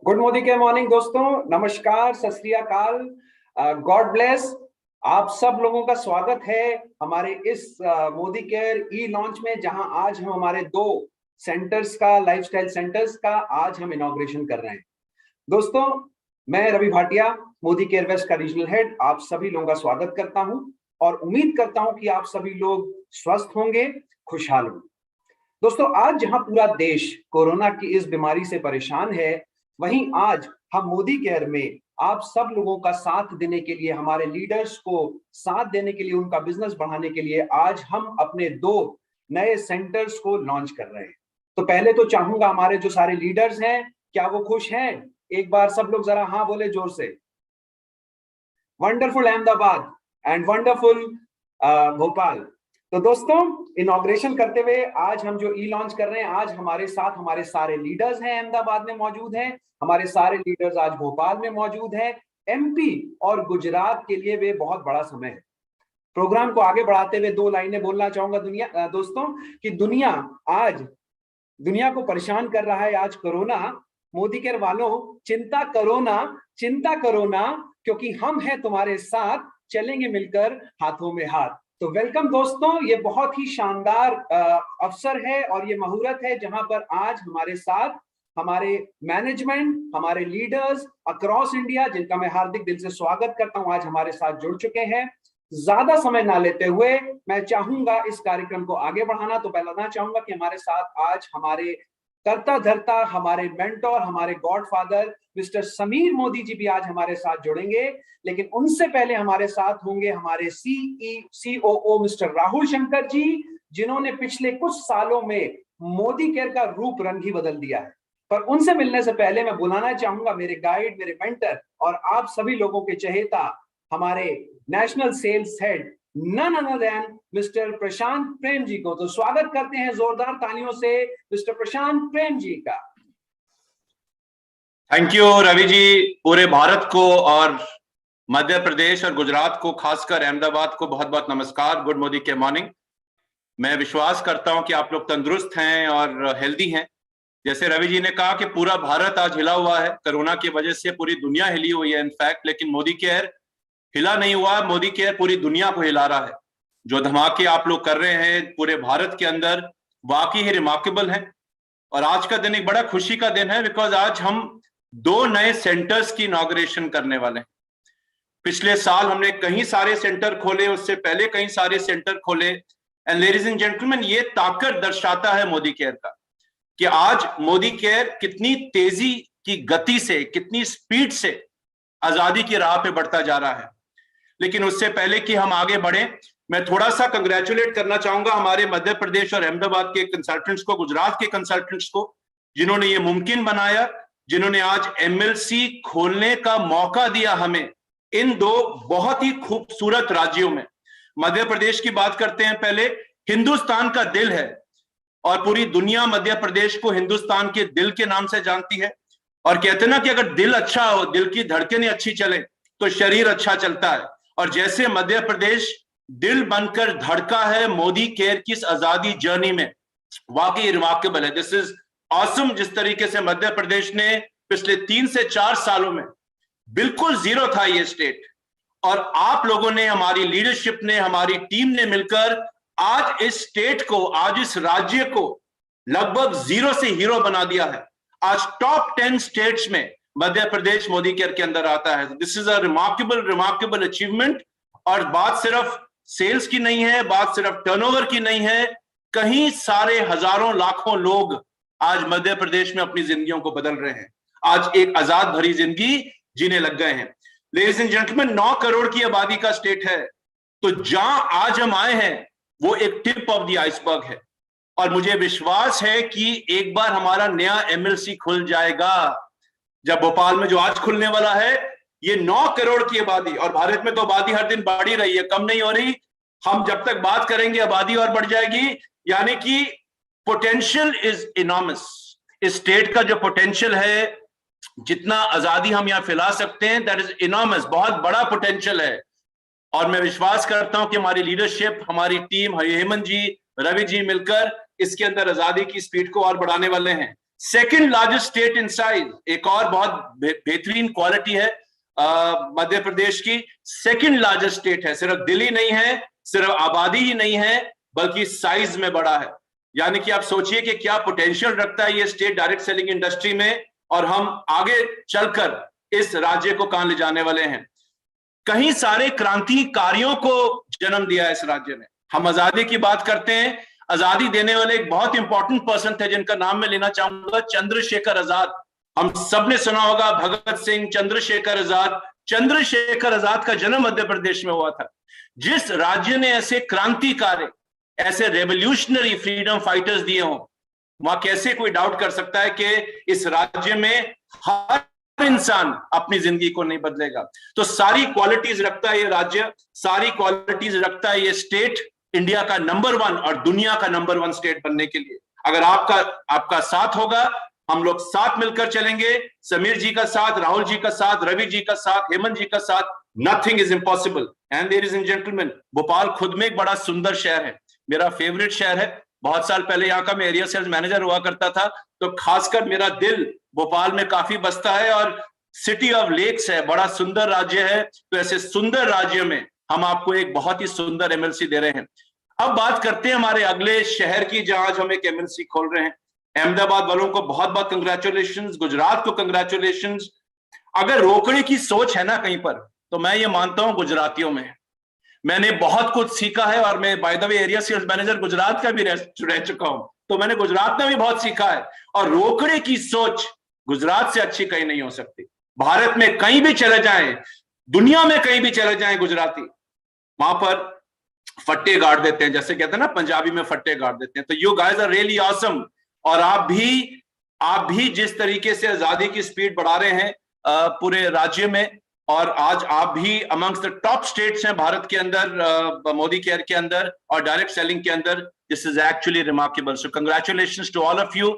Good मोदी के morning दोस्तों, नमस्कार, सत श्री अकाल, गॉड ब्लेस। आप सब लोगों का स्वागत है हमारे इस मोदी केयर ई लॉन्च में, जहां आज हम हमारे 2 सेंटर्स का, लाइफस्टाइल सेंटर्स का आज हम इनॉग्रेशन कर रहे हैं। दोस्तों, मैं रवि भाटिया, मोदी केयर वेस्ट का रीजनल हेड, आप सभी लोगों का स्वागत करता हूं और उम्मीद करता हूं कि आप सभी लोग स्वस्थ होंगे, खुशहाल होंगे। दोस्तों, आज जहां पूरा देश कोरोना की इस बीमारी से परेशान है, वहीं आज हम मोदी केयर में आप सब लोगों का साथ देने के लिए, हमारे लीडर्स को साथ देने के लिए, उनका बिजनेस बढ़ाने के लिए आज हम अपने 2 नए सेंटर्स को लॉन्च कर रहे हैं। तो पहले तो चाहूंगा हमारे जो सारे लीडर्स हैं, क्या वो खुश हैं? एक बार सब लोग जरा हाँ बोले जोर से। Wonderful Ahmedabad and wonderful Bhopal. तो दोस्तों, इनॉग्रेशन करते हुए आज हम जो ई लॉन्च कर रहे हैं, आज हमारे साथ हमारे सारे लीडर्स हैं, अहमदाबाद में मौजूद हैं, हमारे सारे लीडर्स आज भोपाल में मौजूद हैं। एमपी और गुजरात के लिए वे बहुत बड़ा समय है। प्रोग्राम को आगे बढ़ाते हुए 2 लाइनें बोलना चाहूंगा दोस्तों, कि दुनिया को परेशान कर रहा है आज कोरोना। मोदी केयर वालों, चिंता करो ना, क्योंकि हम हैं तुम्हारे साथ, चलेंगे मिलकर हाथों में हाथ। तो वेलकम दोस्तों, ये बहुत ही शानदार अवसर है और ये मुहूर्त है जहां पर आज हमारे साथ हमारे मैनेजमेंट, हमारे लीडर्स अक्रॉस इंडिया, जिनका मैं हार्दिक दिल से स्वागत करता हूं, आज हमारे साथ जुड़ चुके हैं। ज्यादा समय ना लेते हुए मैं चाहूंगा इस कार्यक्रम को आगे बढ़ाना। तो पहला चाहूंगा कि हमारे साथ आज हमारे करता धरता, हमारे मेंटोर, हमारे गॉडफादर मिस्टर समीर मोदी जी भी आज हमारे साथ जुड़ेंगे। लेकिन उनसे पहले हमारे साथ होंगे हमारे COO मिस्टर राहुल शंकर जी, जिन्होंने पिछले कुछ सालों में मोदी केयर का रूप रंग ही बदल दिया है। पर उनसे मिलने से पहले मैं बुलाना चाहूंगा मेरे गाइड, मेरे मेंटर और आप सभी लोगों के चहेता, हमारे national sales head none other than mister Prashant Prem ji को। तो स्वागत करते हैं जोरदार तालियों से मिस्टर प्रशांत प्रेम जी का। Thank you Ravi ji. पूरे भारत को और मध्य प्रदेश और गुजरात को, खासकर अहमदाबाद को बहुत बहुत नमस्कार। गुड मोदी के मॉर्निंग। मैं विश्वास करता हूं कि आप लोग तंदुरुस्त हैं और हेल्दी हैं। जैसे रवि जी ने कहा कि पूरा भारत आज हिला हुआ है, कोरोना की वजह से पूरी दुनिया हिली हुई है इनफैक्ट, लेकिन मोदी केयर हिला नहीं हुआ। मोदी केयर पूरी दुनिया को हिला रहा है। जो धमाके आप लोग कर रहे हैं पूरे भारत के अंदर, वाकई ही रिमार्केबल है। और आज का दिन एक बड़ा खुशी का दिन है, बिकॉज आज हम 2 नए सेंटर्स की इनॉग्रेशन करने वाले हैं। पिछले साल हमने कई सारे सेंटर खोले, उससे पहले कई सारे सेंटर खोले। एंड लेडीज एंड जेंटलमैन, ये ताकत दर्शाता है मोदी केयर का, कि आज मोदी केयर कितनी तेजी की गति से, कितनी स्पीड से आजादी की राह पे बढ़ता जा रहा है। लेकिन उससे पहले कि हम आगे बढ़े, मैं थोड़ा सा कंग्रेचुलेट करना चाहूंगा हमारे मध्य प्रदेश और अहमदाबाद के कंसल्टेंट्स को, गुजरात के कंसल्टेंट्स को, जिन्होंने ये मुमकिन बनाया, जिन्होंने आज MLC खोलने का मौका दिया हमें इन 2 बहुत ही खूबसूरत राज्यों में। मध्य प्रदेश की बात करते हैं पहले। हिंदुस्तान का दिल है और पूरी दुनिया मध्य प्रदेश को हिंदुस्तान के दिल के नाम से जानती है। और कहते ना कि अगर दिल अच्छा हो, दिल की धड़कनें अच्छी चले, तो शरीर अच्छा चलता है। और जैसे मध्य प्रदेश दिल बनकर धड़का है मोदी केयर की इस आजादी जर्नी में, वाकई रिमार्केबल है। This is awesome. जिस तरीके से मध्य प्रदेश ने पिछले 3 से 4 सालों में बिल्कुल जीरो था ये स्टेट, और आप लोगों ने, हमारी लीडरशिप ने, हमारी टीम ने मिलकर आज इस स्टेट को, आज इस राज्य को लगभग जीरो से हीरो बना दिया है। आज टॉप 10 स्टेट्स में मध्य प्रदेश मोदी केयर के अंदर आता है। This is a remarkable achievement. और बात सिर्फ सेल्स की नहीं है, बात सिर्फ टर्नओवर की नहीं है। कहीं सारे हजारों लाखों लोग आज मध्य प्रदेश में अपनी जिंदगियों को बदल रहे हैं, आज एक आजाद भरी जिंदगी जीने लग गए हैं। लेडीज एंड जेंटलमैन, 9 करोड़ की आबादी का स्टेट है। तो जहां आज हम आए हैं वो एक टिप ऑफ द आइसबर्ग है। और मुझे विश्वास है कि एक बार हमारा नया MLC खुल जाएगा, जब भोपाल में जो आज खुलने वाला है, ये 9 करोड़ की आबादी, और भारत में तो आबादी हर दिन बढ़ ही रही है, कम नहीं हो रही। हम जब तक बात करेंगे आबादी और बढ़ जाएगी, यानी कि पोटेंशियल इज इनॉर्मस। इस स्टेट का जो पोटेंशियल है, जितना आजादी हम यहां फैला सकते हैं, दैट इज इनॉर्मस, बहुत बड़ा पोटेंशियल है। और मैं विश्वास करता हूं कि हमारी लीडरशिप, हमारी टीम, हेमंत जी, रवि जी मिलकर इसके अंदर आजादी की स्पीड को और बढ़ाने वाले हैं। Second largest state in size, एक और बहुत बेहतरीन क्वालिटी है मध्य प्रदेश की, सेकंड लार्जेस्ट स्टेट है। सिर्फ दिल्ली नहीं है, सिर्फ आबादी ही नहीं है, बल्कि साइज में बड़ा है। यानी कि आप सोचिए कि क्या पोटेंशियल रखता है ये स्टेट डायरेक्ट सेलिंग इंडस्ट्री में, और हम आगे चलकर इस राज्य को कहां ले जाने वाले हैं। कहीं सारे क्रांतिकारियों को जन्म दिया है इस राज्य ने। हम आजादी की बात करते हैं, आजादी देने वाले एक बहुत इंपॉर्टेंट पर्सन थे जिनका नाम मैं लेना चाहूंगा, चंद्रशेखर आजाद। हम सबने सुना होगा भगत सिंह, चंद्रशेखर आजाद। चंद्रशेखर आजाद का जन्म मध्य प्रदेश में हुआ था। जिस राज्य ने ऐसे क्रांतिकारी, ऐसे रेवोल्यूशनरी फ्रीडम फाइटर्स दिए हों, वहां कैसे कोई डाउट कर सकता है कि इस राज्य में हर इंसान अपनी जिंदगी को नहीं बदलेगा। तो सारी क्वालिटीज रखता है ये राज्य, सारी क्वालिटीज रखता है ये स्टेट, इंडिया का नंबर 1 और दुनिया का नंबर 1 स्टेट बनने के लिए। अगर आपका साथ होगा, हम लोग साथ मिलकर चलेंगे, समीर जी का साथ, राहुल जी का साथ, रवि जी का साथ, हेमंत जी का साथ, nothing is impossible. And ladies and gentleman, Bhopal खुद में एक बड़ा सुंदर शहर है, मेरा फेवरेट शहर है। बहुत साल पहले यहाँ का मैं एरिया सेल्स मैनेजर हुआ करता था, तो खासकर मेरा दिल भोपाल में काफी बसता है, और सिटी ऑफ लेक्स है, बड़ा सुंदर राज्य है। तो ऐसे सुंदर राज्य में हम आपको एक बहुत ही सुंदर एमएलसी दे रहे हैं। अब बात करते हैं हमारे अगले शहर की, जहां आज हम एक एमएलसी खोल रहे हैं। अहमदाबाद वालों को बहुत बहुत कंग्रेचुलेशंस, गुजरात को कंग्रेचुलेशंस। अगर रोकने की सोच है ना कहीं पर, तो मैं ये मानता हूं गुजरातियों में। मैंने बहुत कुछ सीखा है, और मैं by the way area sales manager Gujarat का भी रह चुका हूं, तो मैंने गुजरात में भी बहुत सीखा है। और रोकने की सोच गुजरात से अच्छी कहीं नहीं हो सकती। भारत में कहीं भी चले जाएं, दुनिया में कहीं भी चले जाएं, गुजराती वहां पर फट्टे गाड़ देते हैं, जैसे कहते हैं ना पंजाबी में फट्टे गाड़ देते हैं। तो you guys are really awesome. और आप भी जिस तरीके से आजादी की स्पीड बढ़ा रहे हैं पूरे राज्य में, और आज आप भी अमंग्स द टॉप स्टेट्स हैं भारत के अंदर, मोदी केयर के अंदर और डायरेक्ट सेलिंग के अंदर। This is actually remarkable. So congratulations to all of you,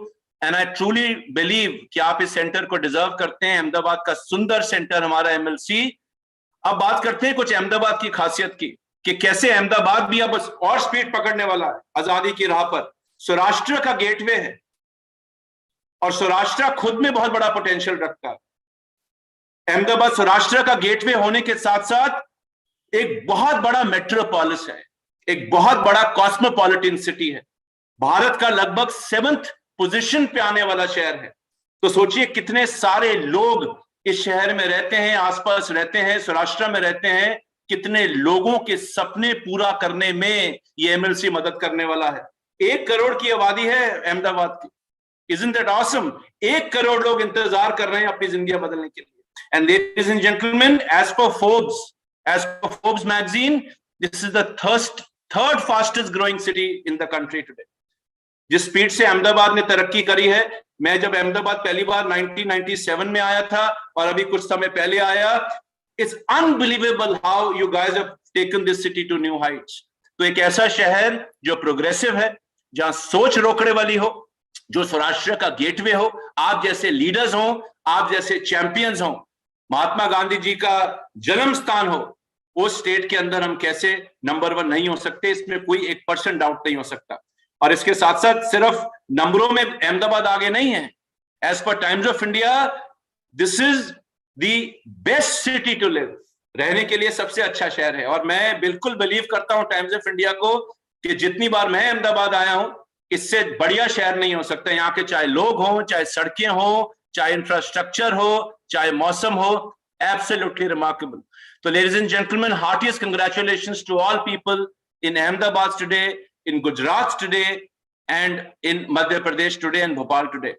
and I truly believe कि आप इस सेंटर को डिजर्व करते हैं। अहमदाबाद का सुंदर सेंटर हमारा एमएलसी। अब बात करते हैं कुछ अहमदाबाद की खासियत की, कि कैसे अहमदाबाद भी अब और स्पीड पकड़ने वाला है आजादी की राह पर। सौराष्ट्र का गेटवे है, और सौराष्ट्र खुद में बहुत बड़ा पोटेंशियल रखता है। अहमदाबाद सौराष्ट्र का गेटवे होने के साथ साथ एक बहुत बड़ा मेट्रोपोलिस है, एक बहुत बड़ा कॉस्मोपॉलिटन सिटी है, भारत का लगभग 7th पोजीशन पे आने वाला शहर है। तो सोचिए कितने सारे लोग इस शहर में रहते हैं, आसपास रहते हैं, सौराष्ट्र में रहते हैं। कितने लोगों के सपने पूरा करने में ये एमएलसी मदद करने वाला है। 1 करोड़ की आबादी है अहमदाबाद की। Isn't that awesome? 1 करोड़ लोग इंतजार कर रहे हैं अपनी जिंदगी बदलने के लिए। And ladies and gentlemen, as per Forbes magazine, this is the third fastest growing city in the country today. जिस स्पीड से अहमदाबाद ने तरक्की करी है, मैं जब अहमदाबाद पहली बार 1997 में आया था और अभी कुछ समय पहले आया, it's unbelievable how you guys have taken this city to new heights. तो एक ऐसा शहर जो प्रोग्रेसिव है, जहां सोच रोकने वाली हो, जो सौराष्ट्र का गेटवे हो, आप जैसे लीडर्स हो, आप जैसे चैंपियंस हो, महात्मा गांधी जी का जन्म स्थान हो, उस स्टेट के अंदर हम कैसे नंबर 1 नहीं हो सकते, इसमें कोई 1% डाउट नहीं हो सकता। और इसके साथ साथ सिर्फ नंबरों में अहमदाबाद आगे नहीं है। एज पर times of India, this is the best city to live, रहने के लिए सबसे अच्छा शहर है। और मैं बिल्कुल बिलीव करता हूं टाइम्स ऑफ इंडिया को, कि जितनी बार मैं अहमदाबाद आया हूं, इससे बढ़िया शहर नहीं हो सकता। यहाँ के चाहे लोग हों, चाहे सड़कें हो, चाहे इंफ्रास्ट्रक्चर हो, चाहे मौसम हो, एब्सोल्युटली रिमार्केबल। तो ladies and gentleman, heartiest congratulations to all people in Ahmedabad today, in Gujarat today, and in Madhya Pradesh today and Bhopal today.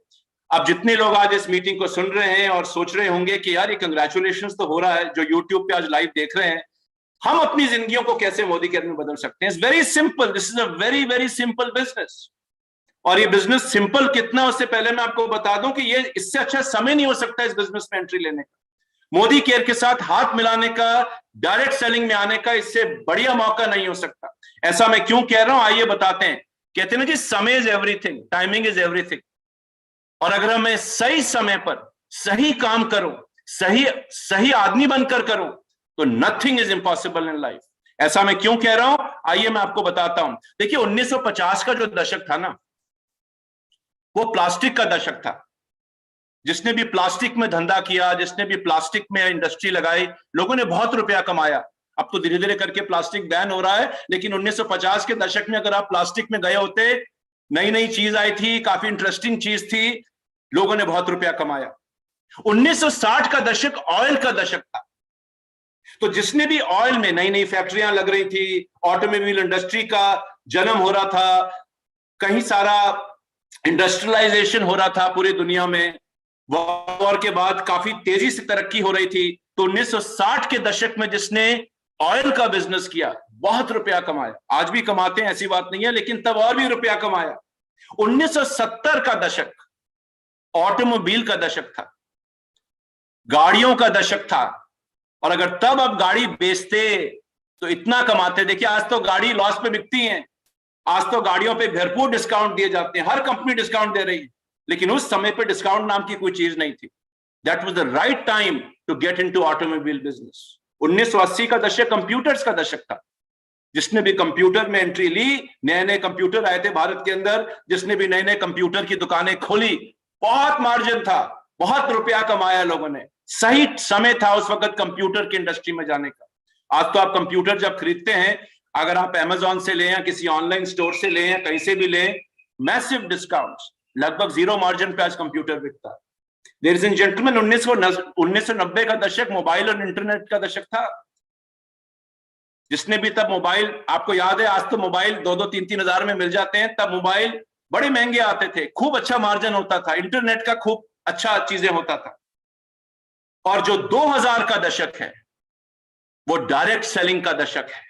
अब जितने लोग आज इस मीटिंग को सुन रहे हैं और सोच रहे होंगे कि यार ये कंग्रेचुलेशंस तो हो रहा है, जो YouTube पे आज लाइव देख रहे हैं, हम अपनी जिंदगियों को कैसे मोदी केयर में बदल सकते हैं? It's very simple, this is a very very simple business. और ये बिजनेस सिंपल कितना, उससे पहले मैं आपको बता दूं कि ये इससे अच्छा समय नहीं हो सकता इस बिजनेस में एंट्री लेने का। मोदी केयर के साथ हाथ मिलाने का, डायरेक्ट सेलिंग में आने का इससे बढ़िया मौका नहीं हो सकता। ऐसा मैं क्यों कह रहा हूं, आइए बताते हैं। कहते हैं ना जी, समय is everything, timing is everything. और अगर मैं सही समय पर सही काम करूं, सही सही आदमी बनकर करूं, तो nothing is impossible in life. ऐसा मैं क्यों कह रहा हूं, आइए मैं आपको बताता हूं। देखिए 1950 का जो दशक था ना, वो प्लास्टिक का दशक था। जिसने भी प्लास्टिक में धंधा किया, जिसने भी प्लास्टिक में इंडस्ट्री लगाई, लोगों ने बहुत रुपया कमाया। अब तो धीरे धीरे करके प्लास्टिक बैन हो रहा है, लेकिन 1950 के दशक में अगर आप प्लास्टिक में गए होते, नई नई चीज आई थी, काफी इंटरेस्टिंग चीज थी, लोगों ने बहुत रुपया कमाया। 1960 का दशक ऑयल का दशक था। तो जिसने भी ऑयल में नई नई फैक्ट्रियां लग रही थी, ऑटोमोबाइल इंडस्ट्री का जन्म हो रहा था, कहीं सारा इंडस्ट्रियलाइजेशन हो रहा था पूरी दुनिया में, वॉर के बाद काफी तेजी से तरक्की हो रही थी। तो 1960 के दशक में जिसने ऑयल का बिजनेस किया, बहुत रुपया कमाया। आज भी कमाते हैं, ऐसी बात नहीं है, लेकिन तब और भी रुपया कमाया। 1970 का दशक ऑटोमोबाइल का दशक था, गाड़ियों का दशक था। और अगर तब आप गाड़ी बेचते तो इतना कमाते। देखिए आज तो गाड़ी लॉस पे बिकती हैं, आज तो गाड़ियों पे भरपूर डिस्काउंट दिए जाते हैं, हर कंपनी डिस्काउंट दे रही है, लेकिन उस समय पे डिस्काउंट नाम की कोई चीज नहीं थी। That was the right time to get into automobile business. 1980 का दशक कंप्यूटर्स का दशक था। जिसने भी कंप्यूटर में एंट्री ली, नए नए कंप्यूटर आए थे भारत के अंदर, जिसने भी नए नए कंप्यूटर की दुकानें खोली, बहुत मार्जिन था, बहुत रुपया कमाया लोगों ने। सही समय था उस वक्त कंप्यूटर की इंडस्ट्री में जाने का। आज तो आप कंप्यूटर जब खरीदते हैं, अगर आप अमेजॉन से लें या किसी ऑनलाइन स्टोर से लें या कहीं से भी लें, मैसिव डिस्काउंट्स, लगभग जीरो मार्जिन पे आज कंप्यूटर बिकता है। लेडीज एंड जेंटलमैन, 1990 का दशक मोबाइल और इंटरनेट का दशक था। जिसने भी तब मोबाइल, आपको याद है आज तो मोबाइल 2-3 हजार में मिल जाते हैं, तब मोबाइल बड़े महंगे आते थे, खूब अच्छा मार्जिन होता था, इंटरनेट का खूब अच्छा चीजें होता था। और जो 2000 का दशक है वो डायरेक्ट सेलिंग का दशक है,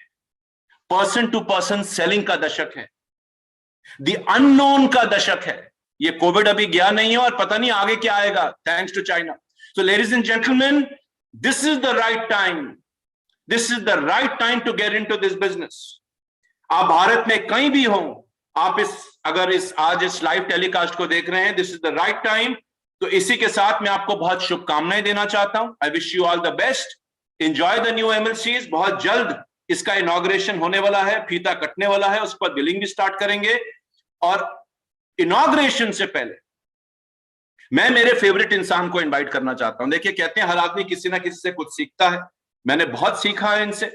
पर्सन टू पर्सन सेलिंग का दशक है, द अननोन का दशक है। ये कोविड अभी गया नहीं है और पता नहीं आगे क्या आएगा, thanks to China. So ladies and gentleman, this is the right time, this is the right time to get into this business. आप भारत में कहीं भी हो, आप अगर आज इस लाइव टेलीकास्ट को देख रहे हैं, this is the right time. तो इसी के साथ मैं आपको बहुत शुभकामनाएं देना चाहता हूं। I wish you all the best, enjoy the new MLCs. बहुत जल्द इसका इनॉग्रेशन होने वाला है, फीता कटने वाला है, उस पर बिलिंग भी स्टार्ट करेंगे। और इनॉग्रेशन से पहले मैं मेरे फेवरेट इंसान को इनवाइट करना चाहता हूं। देखिए कहते हैं हर आदमी किसी ना किसी से कुछ सीखता है, मैंने बहुत सीखा है इनसे,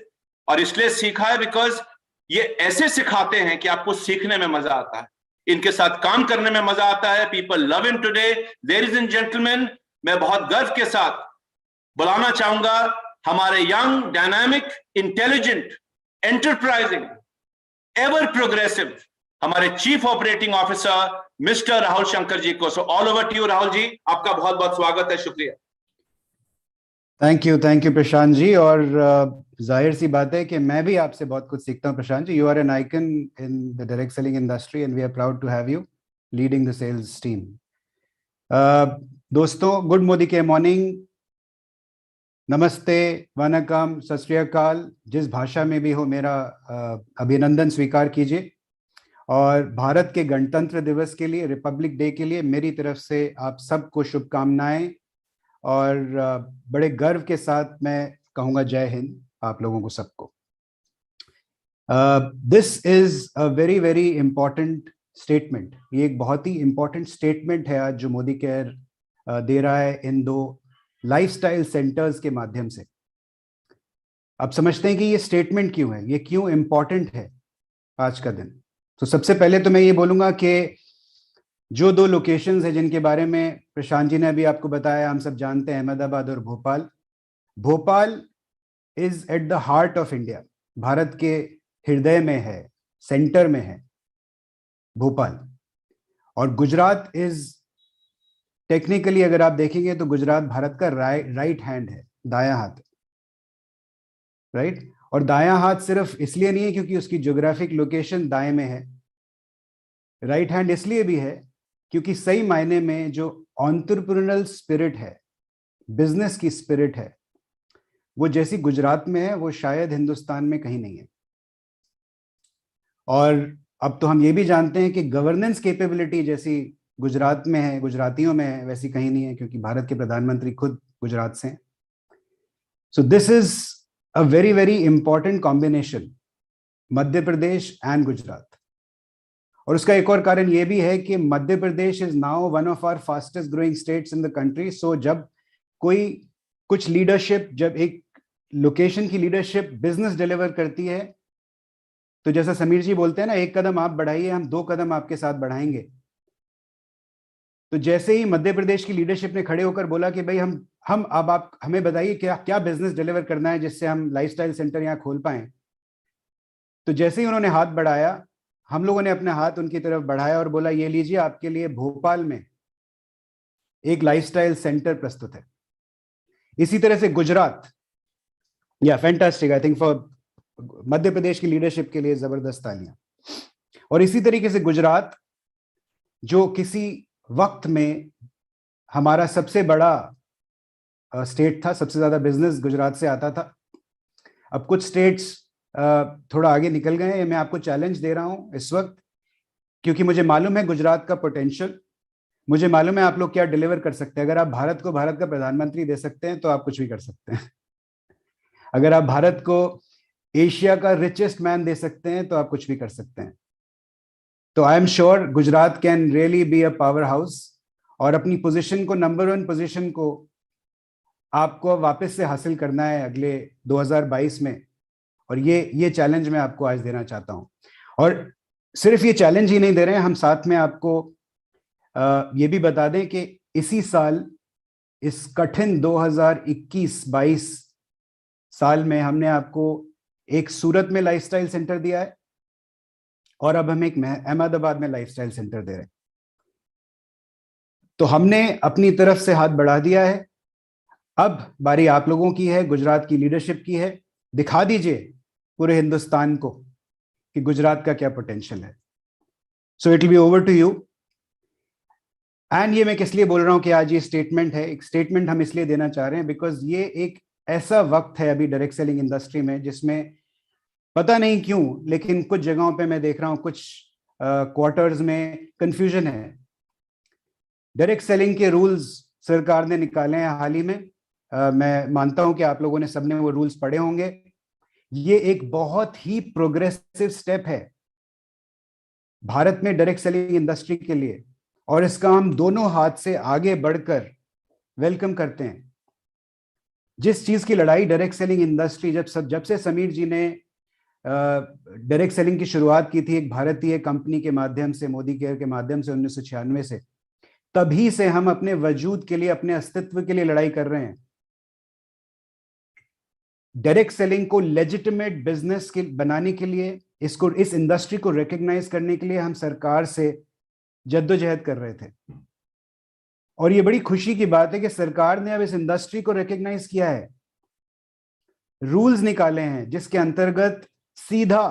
और इसलिए सीखा है बिकॉज ये ऐसे सिखाते हैं कि आपको सीखने में मजा आता है, इनके साथ काम करने में मजा आता है। People love him today. Ladies and gentleman, मैं बहुत गर्व के साथ बुलाना चाहूंगा हमारे young, dynamic, intelligent, enterprising, ever progressive हमारे chief operating officer mister Rahul Shankar ji को। So all over to you Rahul ji, आपका बहुत बहुत स्वागत है, शुक्रिया। Thank you Prashant ji. और जाहिर सी बात है कि मैं भी आपसे बहुत कुछ सीखता हूं Prashant ji. You are an icon in the direct selling industry and we are proud to have you leading the sales team. दोस्तों, गुड मोदी के मॉर्निंग, नमस्ते, वनकम, सत श्री अकाल, जिस भाषा में भी हो मेरा अभिनंदन स्वीकार कीजिए। और भारत के गणतंत्र दिवस के लिए, रिपब्लिक डे के लिए मेरी तरफ से आप सबको शुभकामनाएं। और बड़े गर्व के साथ मैं कहूँगा जय हिंद आप लोगों को सबको। This is a very very important statement. ये एक बहुत ही इंपॉर्टेंट स्टेटमेंट है आज जो मोदी केयर दे रहा है इन 2 लाइफस्टाइल सेंटर्स के माध्यम से। अब समझते हैं कि ये स्टेटमेंट क्यों है, ये क्यों इंपॉर्टेंट है आज का दिन। तो सबसे पहले तो मैं ये बोलूँगा कि जो 2 लोकेशंस हैं जिनके बारे में प्रशांत जी ने अभी आपको बताया, हम सब जानते हैं, अहमदाबाद और Bhopal. Bhopal is at the heart of India, Bharat के हृदय में है, सेंटर में है भोपाल। और गुजरात इज टेक्निकली अगर आप देखेंगे तो गुजरात भारत का राइट हैंड है, दायां हाथ, राइट। और दायां हाथ सिर्फ इसलिए नहीं है क्योंकि उसकी ज्योग्राफिक लोकेशन दाएं में है, राइट हैंड इसलिए भी है क्योंकि सही मायने में जो एंटरप्रेन्योरियल स्पिरिट है, बिजनेस की स्पिरिट है वो जैसी गुजरात में है वो शायद हिंदुस्तान में कहीं नहीं है। और अब तो हम ये भी जानते हैं कि गवर्नेंस कैपेबिलिटी जैसी गुजरात में है, गुजरातियों में है, वैसी कहीं नहीं है, क्योंकि भारत के प्रधानमंत्री खुद गुजरात से हैं। So this is a very very important combination, Madhya Pradesh and Gujarat. और उसका एक और कारण ये भी है कि Madhya Pradesh is now one of our fastest growing states in the country. So जब कोई कुछ लीडरशिप, जब एक लोकेशन की लीडरशिप बिजनेस डिलीवर करती है, तो जैसा समीर जी बोलते हैं ना, एक कदम आप बढ़ाइए, हम 2 कदम आपके साथ बढ़ाएंगे। तो जैसे ही मध्य प्रदेश की लीडरशिप ने खड़े होकर बोला कि भाई हम अब आप हमें बताइए क्या क्या बिजनेस डिलीवर करना है जिससे हम लाइफस्टाइल सेंटर यहाँ खोल पाए, तो जैसे ही उन्होंने हाथ बढ़ाया, हम लोगों ने अपने हाथ उनकी तरफ बढ़ाया और बोला ये लीजिए, आपके लिए भोपाल में एक लाइफस्टाइल सेंटर प्रस्तुत है। इसी तरह से गुजरात, या fantastic, I think for Madhya Pradesh की लीडरशिप के लिए जबरदस्त तालियां। और इसी तरीके से गुजरात, जो किसी वक्त में हमारा सबसे बड़ा स्टेट था, सबसे ज्यादा बिजनेस गुजरात से आता था, अब कुछ स्टेट्स थोड़ा आगे निकल गए हैं। मैं आपको चैलेंज दे रहा हूं इस वक्त, क्योंकि मुझे मालूम है गुजरात का पोटेंशियल, मुझे मालूम है आप लोग क्या डिलीवर कर सकते हैं। अगर आप भारत को भारत का प्रधानमंत्री दे सकते हैं तो आप कुछ भी कर सकते हैं। अगर आप भारत को एशिया का रिचेस्ट मैन दे सकते हैं तो आप कुछ भी कर सकते हैं। तो I am sure Gujarat can really be a power house, और अपनी पोजीशन को, नंबर 1 पोजीशन को आपको वापस से हासिल करना है अगले 2022 में। और ये चैलेंज मैं आपको आज देना चाहता हूं। और सिर्फ ये चैलेंज ही नहीं दे रहे हैं हम, साथ में आपको ये भी बता दें कि इसी साल, इस कठिन 2021-22 साल में, हमने आपको एक सूरत में लाइफस्टाइल सेंटर दिया है और अब हम एक अहमदाबाद में लाइफस्टाइल सेंटर दे रहे हैं। तो हमने अपनी तरफ से हाथ बढ़ा दिया है। अब बारी आप लोगों की है, गुजरात की लीडरशिप की है। दिखा दीजिए पूरे हिंदुस्तान को कि गुजरात का क्या पोटेंशियल है। So it will be over to you. And ये मैं किस लिए बोल रहा हूं कि आज ये स्टेटमेंट है, एक स्टेटमेंट हम इसलिए देना चाह रहे हैं बिकॉज ये एक ऐसा वक्त है अभी डायरेक्ट सेलिंग इंडस्ट्री में जिसमें पता नहीं क्यों, लेकिन कुछ जगहों पे मैं देख रहा हूं, कुछ क्वार्टर्स में कंफ्यूजन है। डायरेक्ट सेलिंग के रूल्स सरकार ने निकाले हैं हाल ही में। मैं मानता हूं कि आप लोगों ने सबने वो रूल्स पढ़े होंगे। ये एक बहुत ही प्रोग्रेसिव स्टेप है भारत में डायरेक्ट सेलिंग इंडस्ट्री के लिए, और इसका हम दोनों हाथ से आगे बढ़कर वेलकम करते हैं। जिस चीज की लड़ाई डायरेक्ट सेलिंग इंडस्ट्री, जब से समीर जी ने डायरेक्ट सेलिंग की शुरुआत की थी एक भारतीय कंपनी के माध्यम से, मोदी केयर के माध्यम से 1996 से, तभी से हम अपने वजूद के लिए, अपने अस्तित्व के लिए लड़ाई कर रहे हैं। डायरेक्ट सेलिंग को लेजिटिमेट बिजनेस के बनाने के लिए, इसको, इस इंडस्ट्री को रिकॉग्नाइज करने के लिए हम सरकार से जद्दोजहद कर रहे थे। और ये बड़ी खुशी की बात है कि सरकार ने अब इस इंडस्ट्री को रिकॉग्नाइज किया है, रूल्स निकाले हैं जिसके अंतर्गत सीधा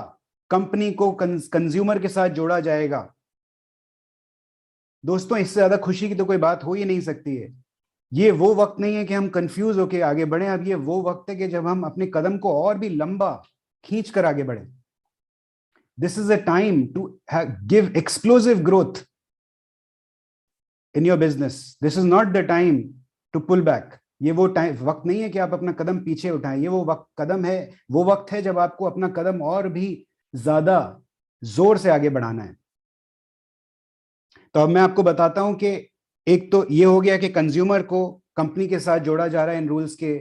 कंपनी को कंज्यूमर के साथ जोड़ा जाएगा। दोस्तों, इससे ज्यादा खुशी की तो कोई बात हो ही नहीं सकती है। ये वो वक्त नहीं है कि हम कंफ्यूज होकर आगे बढ़े, अब ये वो वक्त है कि जब हम अपने कदम को और भी लंबा खींच कर आगे बढ़े। This is a time to give explosive growth in your business. This is not the time to pull back. ये वो टाइम, वक्त नहीं है कि आप अपना कदम पीछे उठाएं। ये वो वक्त है जब आपको अपना कदम और भी ज्यादा जोर से आगे बढ़ाना है। तो अब मैं आपको बताता हूं कि एक तो ये हो गया कि कंज्यूमर को कंपनी के साथ जोड़ा जा रहा है इन रूल्स के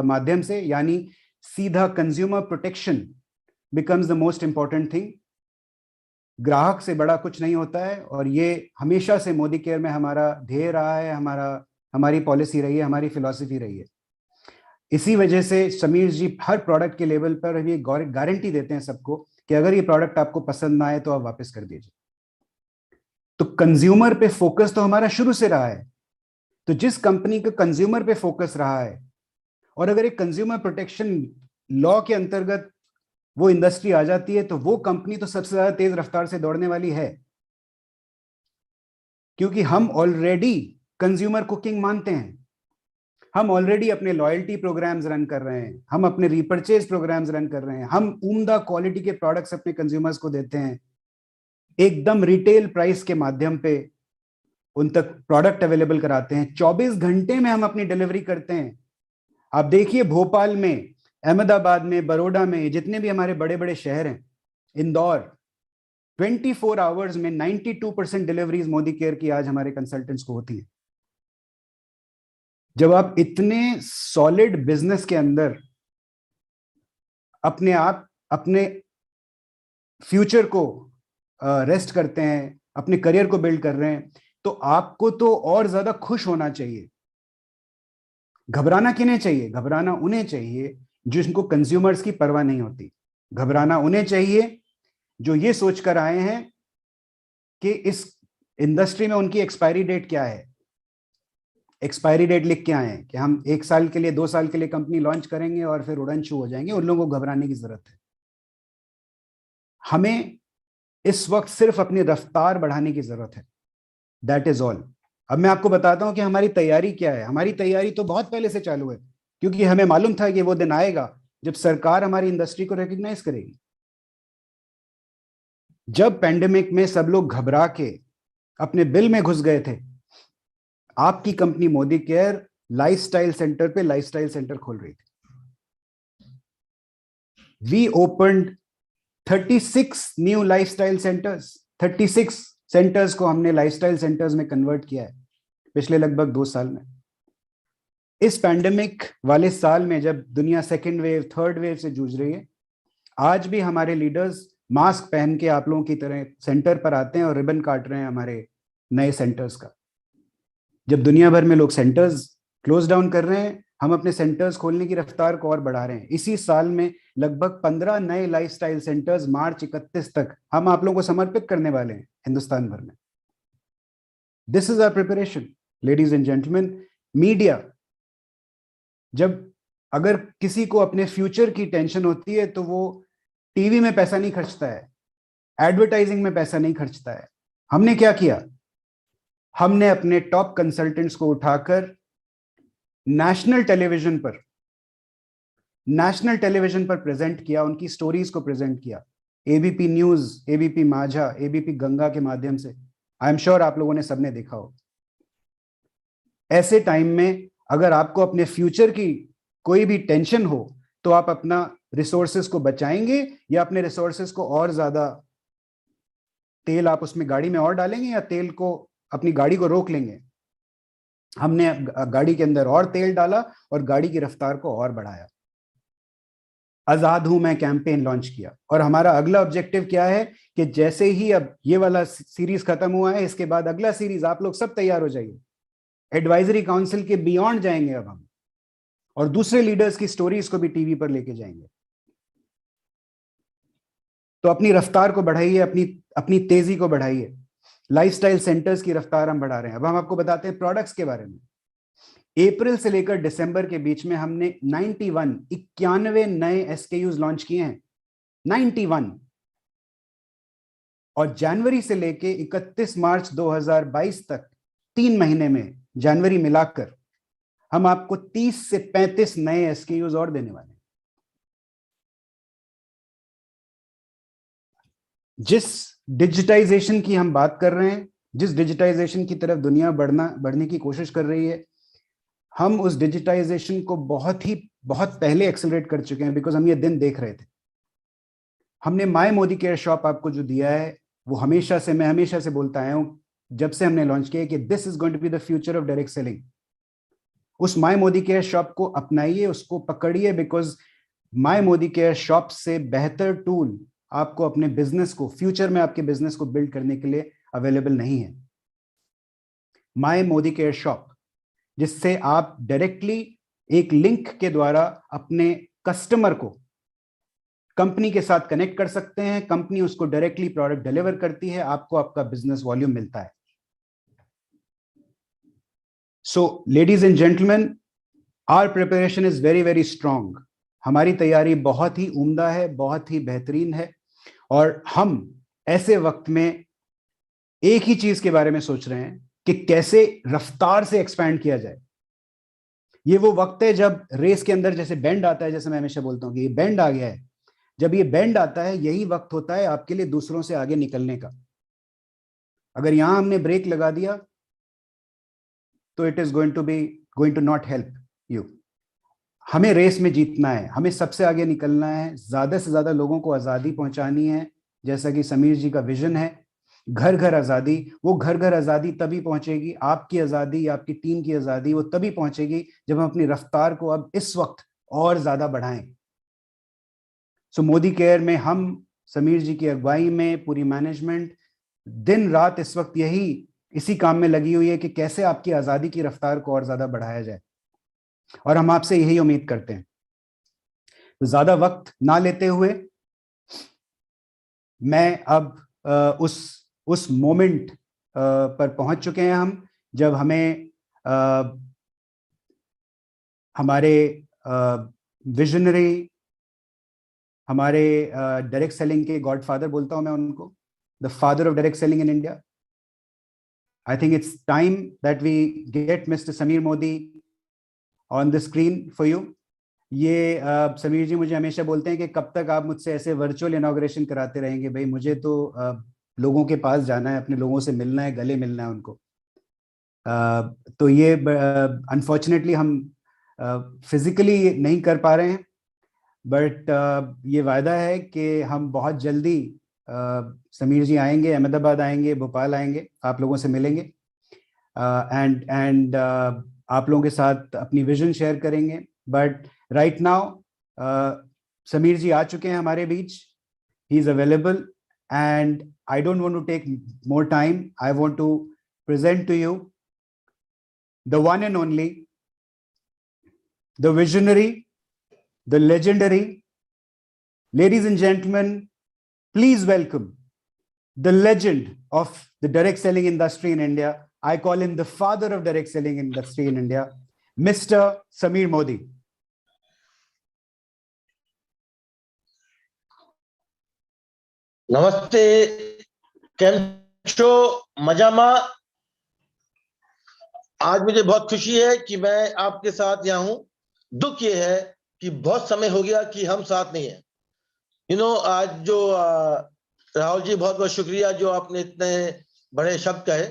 माध्यम से, यानी सीधा consumer protection becomes the most important thing. ग्राहक से बड़ा कुछ नहीं होता है, और ये हमेशा से मोदी केयर में हमारा ध्येय रहा है, हमारी पॉलिसी रही है, हमारी फिलॉसफी रही है। इसी वजह से समीर जी हर प्रोडक्ट के लेवल पर ये गारंटी देते हैं सबको कि अगर ये प्रोडक्ट आपको पसंद ना आए तो आप वापस कर दीजिए। तो कंज्यूमर पे फोकस तो हमारा शुरू से रहा है। तो जिस कंपनी का कंज्यूमर पे फोकस रहा है, और अगर एक कंज्यूमर प्रोटेक्शन लॉ के अंतर्गत वो इंडस्ट्री आ जाती है, तो वो कंपनी तो सबसे ज्यादा तेज रफ्तार से दौड़ने वाली है, क्योंकि हम ऑलरेडी कंज्यूमर को किंग मानते हैं। हम ऑलरेडी अपने लॉयल्टी प्रोग्राम्स रन कर रहे हैं, हम अपने रीपर्चेज प्रोग्राम्स रन कर रहे हैं, हम उम्दा क्वालिटी के प्रोडक्ट्स अपने कंज्यूमर्स को देते हैं, एकदम रिटेल प्राइस के माध्यम पे उन तक प्रोडक्ट अवेलेबल कराते हैं। 24 घंटे में हम अपनी डिलीवरी करते हैं। आप देखिए भोपाल में, अहमदाबाद में, बड़ौदा में, जितने भी हमारे बड़े बड़े शहर हैं, इंदौर, 24 आवर्स में 92% डिलीवरीज मोदी केयर की आज हमारे कंसल्टेंट्स को होती है। जब आप इतने सॉलिड बिजनेस के अंदर अपने फ्यूचर को रेस्ट करते हैं, अपने करियर को बिल्ड कर रहे हैं, तो आपको तो और ज्यादा खुश होना चाहिए। घबराना किन्हें चाहिए? घबराना उन्हें चाहिए जिनको कंज्यूमर्स की परवाह नहीं होती। घबराना उन्हें चाहिए जो ये सोचकर आए हैं कि इस इंडस्ट्री में उनकी एक्सपायरी डेट क्या है। एक्सपायरी डेट लिख के आए हैं कि हम 1 साल के लिए, 2 साल के लिए कंपनी लॉन्च करेंगे और फिर उड़न छू हो जाएंगे। उन लोगों को घबराने की जरूरत है। हमें इस वक्त सिर्फ अपनी रफ्तार बढ़ाने की जरूरत है। That is all. अब मैं आपको बताता हूं कि हमारी तैयारी क्या है। हमारी तैयारी तो बहुत पहले से चालू है, क्योंकि हमें मालूम था कि वो दिन आएगा जब सरकार हमारी इंडस्ट्री को रिकॉग्नाइज करेगी। जब पैंडेमिक में सब लोग घबरा के अपने बिल में घुस गए थे, आपकी company Modi care lifestyle centre पे लाइफस्टाइल सेंटर खोल रही थी। We opened 36 new lifestyle centres. 36 centres को हमने लाइफस्टाइल सेंटर्स में कन्वर्ट किया है पिछले लगभग 2 साल में। इस पैंडेमिक वाले साल में जब दुनिया सेकेंड वेव, थर्ड वेव से जूझ रही है, आज भी हमारे लीडर्स मास्क पहन के आप लोगों की तरह सेंटर पर आते हैं और रिबन काट रहे हैं हमारे नए सेंटर्स का। जब दुनिया भर में लोग सेंटर्स क्लोज डाउन कर रहे हैं, हम अपने सेंटर्स खोलने की रफ्तार को और बढ़ा रहे हैं। इसी साल में लगभग 15 नए लाइफस्टाइल सेंटर्स मार्च 31 तक हम आप लोगों को समर्पित करने वाले हैं हिंदुस्तान भर में। This is our preparation ladies and gentleman. Media, जब अगर किसी को अपने फ्यूचर की टेंशन होती है तो वो टीवी में पैसा नहीं खर्चता है, एडवर्टाइजिंग में पैसा नहीं खर्चता है। हमने क्या किया? हमने अपने टॉप कंसल्टेंट्स को उठाकर नेशनल टेलीविजन पर प्रेजेंट किया, उनकी स्टोरीज को प्रेजेंट किया। एबीपी न्यूज, एबीपी माझा, एबीपी गंगा के माध्यम से। आई एम श्योर आप लोगों ने सबने देखा हो। ऐसे टाइम में अगर आपको अपने फ्यूचर की कोई भी टेंशन हो तो आप अपना रिसोर्सेस को बचाएंगे या अपने रिसोर्सेस को और ज्यादा, तेल आप उसमें गाड़ी में और डालेंगे या तेल को, अपनी गाड़ी को रोक लेंगे? हमने गाड़ी के अंदर और तेल डाला और गाड़ी की रफ्तार को और बढ़ाया। आजाद हूं मैं कैंपेन लॉन्च किया और हमारा अगला ऑब्जेक्टिव क्या है कि जैसे ही अब ये वाला सीरीज खत्म हुआ है, इसके बाद अगला सीरीज आप लोग सब तैयार हो जाइए। एडवाइजरी काउंसिल के बियॉन्ड जाएंगे अब हम, और दूसरे लीडर्स की स्टोरीज को भी टीवी पर लेके जाएंगे। तो अपनी रफ्तार को बढ़ाइए, अपनी तेजी को बढ़ाइए। लाइफस्टाइल सेंटर्स की रफ्तार हम बढ़ा रहे हैं। अब हम आपको बताते हैं प्रोडक्ट्स के बारे में। अप्रैल से लेकर दिसंबर के बीच में हमने 91 नए एसकेयूज लॉन्च किए हैं। 91। और जनवरी से लेके 31 मार्च 2022 तक 3 महीने में, जनवरी मिलाकर, हम आपको 30 से 35 नए एसकेयूज और देने वाले हैं। जिस डिजिटाइजेशन की हम बात कर रहे हैं, जिस डिजिटाइजेशन की तरफ दुनिया बढ़ने की कोशिश कर रही है, हम उस डिजिटाइजेशन को बहुत पहले एक्सेलरेट कर चुके हैं, बिकॉज हम ये दिन देख रहे थे। हमने माय मोदी केयर शॉप आपको जो दिया है, वो मैं हमेशा से बोलता आया हूं जब से हमने लॉन्च किया कि this is going to be the future of direct selling. उस माय मोदी केयर शॉप को अपनाइए, उसको पकड़िए, because my Modi care shop से बेहतर टूल आपको अपने बिजनेस को, फ्यूचर में आपके बिजनेस को बिल्ड करने के लिए अवेलेबल नहीं है। माय मोदी केयर शॉप, जिससे आप डायरेक्टली एक लिंक के द्वारा अपने कस्टमर को कंपनी के साथ कनेक्ट कर सकते हैं। कंपनी उसको डायरेक्टली प्रोडक्ट डिलीवर करती है, आपको आपका बिजनेस वॉल्यूम मिलता है। So ladies and gentleman, our preparation is very very strong. हमारी तैयारी बहुत ही उम्दा है, बहुत ही बेहतरीन है, और हम ऐसे वक्त में एक ही चीज के बारे में सोच रहे हैं कि कैसे रफ्तार से एक्सपैंड किया जाए। ये वो वक्त है जब रेस के अंदर जैसे बेंड आता है, जैसे मैं हमेशा बोलता हूँ कि ये बेंड आ गया है, जब ये बेंड आता है यही वक्त होता है आपके लिए दूसरों से आगे निकलने का। अगर यहां हमने ब्रेक लगा दिया तो it is going to not help you. हमें रेस में जीतना है, हमें सबसे आगे निकलना है, ज्यादा से ज्यादा लोगों को आजादी पहुंचानी है, जैसा कि समीर जी का विजन है, घर घर आजादी। वो घर घर आजादी तभी पहुंचेगी, आपकी आजादी, आपकी टीम की आजादी वो तभी पहुंचेगी जब हम अपनी रफ्तार को अब इस वक्त और ज्यादा बढ़ाएं। सो मोदी केयर में हम, समीर जी की अगुवाई में पूरी मैनेजमेंट दिन रात इस वक्त इसी काम में लगी हुई है कि कैसे आपकी आजादी की रफ्तार को और ज्यादा बढ़ाया जाए, और हम आपसे यही उम्मीद करते हैं। तो ज्यादा वक्त ना लेते हुए मैं अब उस मोमेंट पर पहुंच चुके हैं हम, जब हमें हमारे विजनरी, हमारे डायरेक्ट सेलिंग के गॉडफादर बोलता हूं मैं उनको, the father of direct selling in India, I think it's time that we get mister Sameer Modi on the screen for you. ये समीर जी मुझे हमेशा बोलते हैं कि कब तक आप मुझसे ऐसे वर्चुअल इनॉग्रेशन कराते रहेंगे। भाई मुझे तो लोगों के पास जाना है, अपने लोगों से मिलना है, गले मिलना है उनको। तो ये अनफॉर्चुनेटली हम फिजिकली नहीं कर पा रहे हैं, बट ये वायदा है कि हम बहुत जल्दी समीर जी आएंगे, अहमदाबाद आएंगे, भोपाल आएंगे, आप लोगों से मिलेंगे एंड आप लोगों के साथ अपनी विजन शेयर करेंगे। But right now Sameer ji आ चुके हैं हमारे बीच, he is available and I don't want to take more time. I want to present to you the one and only, the visionary, the legendary, ladies and gentlemen, please welcome the legend of the direct selling industry in India. I call him the father of direct selling industry in India, Mr. Sameer Modi. नमस्ते, केम छो, मजामा। आज मुझे बहुत खुशी है कि मैं आपके साथ यहाँ हूं। दुख ये है कि बहुत समय हो गया कि हम साथ नहीं है। आज जो राहुल जी, बहुत बहुत शुक्रिया जो आपने इतने बड़े शब्द कहे,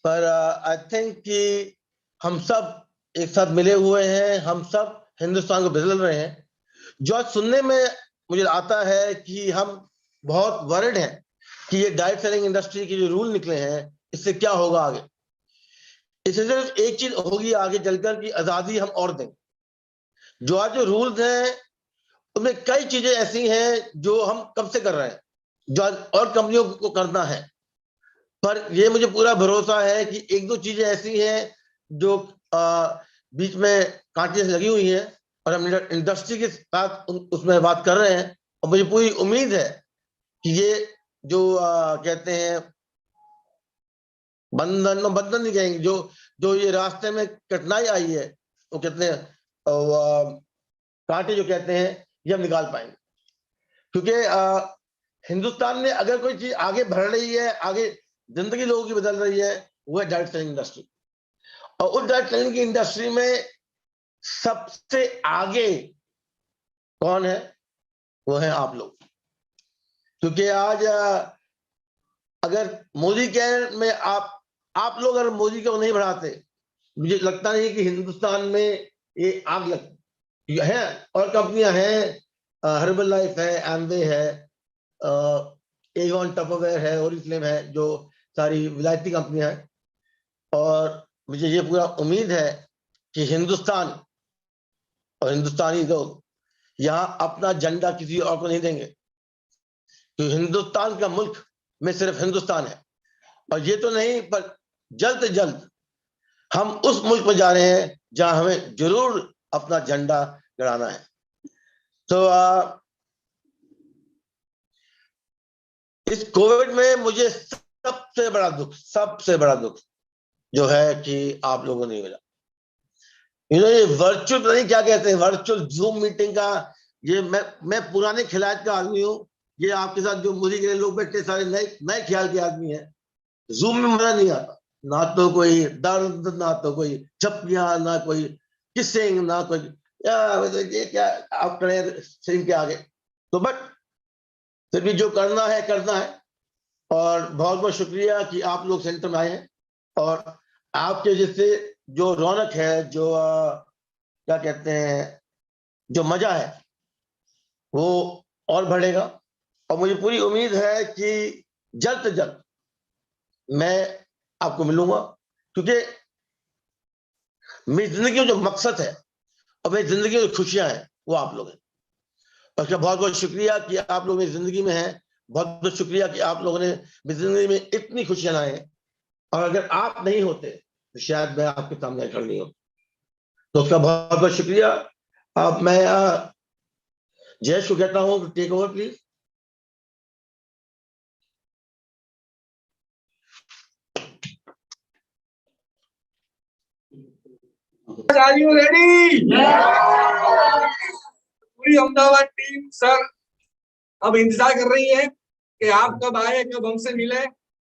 पर आई थिंक कि हम सब एक साथ मिले हुए हैं, हम सब हिंदुस्तान को बदल रहे हैं। जो आज सुनने में मुझे आता है कि हम बहुत वरिड हैं कि ये डायरेक्ट सेलिंग इंडस्ट्री के जो रूल निकले हैं इससे क्या होगा आगे। इससे सिर्फ एक चीज होगी आगे चलकर कि आजादी हम और देंगे। जो आज जो रूल्स हैं उनमें कई चीजें ऐसी हैं जो हम कब से कर रहे हैं, जो आज और कंपनियों को करना है, पर ये मुझे पूरा भरोसा है कि एक दो चीजें ऐसी हैं जो बीच में कांटे से लगी हुई हैं और हम इंडस्ट्री के साथ उसमें बात कर रहे हैं। और मुझे पूरी उम्मीद है कि ये जो कहते हैं बंधन नहीं कहेंगे, जो ये रास्ते में कठिनाई आई है, वो कहते हैं कांटे जो कहते हैं, ये हम निकाल पाएंगे। क्योंकि हिंदुस्तान में अगर कोई चीज आगे बढ़ रही है, आगे जिंदगी लोगों की बदल रही है, वो है डायरेक्ट सेलिंग इंडस्ट्री। और उस डायरेक्ट सेलिंग की इंडस्ट्री में सबसे आगे कौन है? वो है आप लोग। क्योंकि आज अगर मोदी केयर में आप लोग अगर मोदी को नहीं बढ़ाते, मुझे लगता नहीं कि हिंदुस्तान में ये आग लगती है। और कंपनियां हैं, हर्बल लाइफ है, एम्वे है, एवन टपरवेयर है, ओरिफ्लेम है, जो सारी विलायती कंपनियां हैं। और मुझे ये पूरा उम्मीद है कि हिंदुस्तान और हिंदुस्तानी लोग यहाँ अपना झंडा किसी और को नहीं देंगे। तो हिंदुस्तान का मुल्क में सिर्फ हिंदुस्तान है, और ये तो नहीं, पर जल्द से जल्द हम उस मुल्क में जा रहे हैं जहां हमें जरूर अपना झंडा गड़ाना है। तो इस कोविड में मुझे सबसे बड़ा दुख जो है कि आप लोगों ने मिला। ये वर्चुअल नहीं क्या कहते हैं, वर्चुअल जूम मीटिंग का, ये मैं पुराने खिलायत का आदमी हूँ। ये आपके साथ जो मोदी के लोग बैठे सारे नए ख्याल के आदमी हैं। जूम में मजा नहीं आता, ना तो कोई दर्द, ना तो कोई झपकियां, ना कोई किसिंग, ना कोई ये क्या आप खड़े स्क्रीन के आगे। तो बट फिर भी जो करना है करना है। और बहुत बहुत शुक्रिया कि आप लोग सेंटर में आए हैं, और आपके जिससे जो रौनक है, जो क्या कहते हैं, जो मजा है वो और बढ़ेगा। और मुझे पूरी उम्मीद है कि जल्द से जल्द मैं आपको मिलूंगा, क्योंकि मेरी जिंदगी में जो मकसद है और मेरी जिंदगी में जो खुशियां हैं वो आप लोग हैं। और उसका बहुत बहुत शुक्रिया कि आप लोग मेरी जिंदगी में हैं। बहुत बहुत शुक्रिया कि आप लोगों ने मेरी जिंदगी में इतनी खुशियां लाए हैं। और अगर आप नहीं होते तो शायद मैं आपके सामने खड़ा नहीं होता। तो उसका बहुत बहुत शुक्रिया। अब मैं जयेश को कहता हूँ, take over please. Are you ready? पूरी अहमदाबाद टीम सर अब इंतजार कर रही है कि आप कब आए, कब हमसे मिले,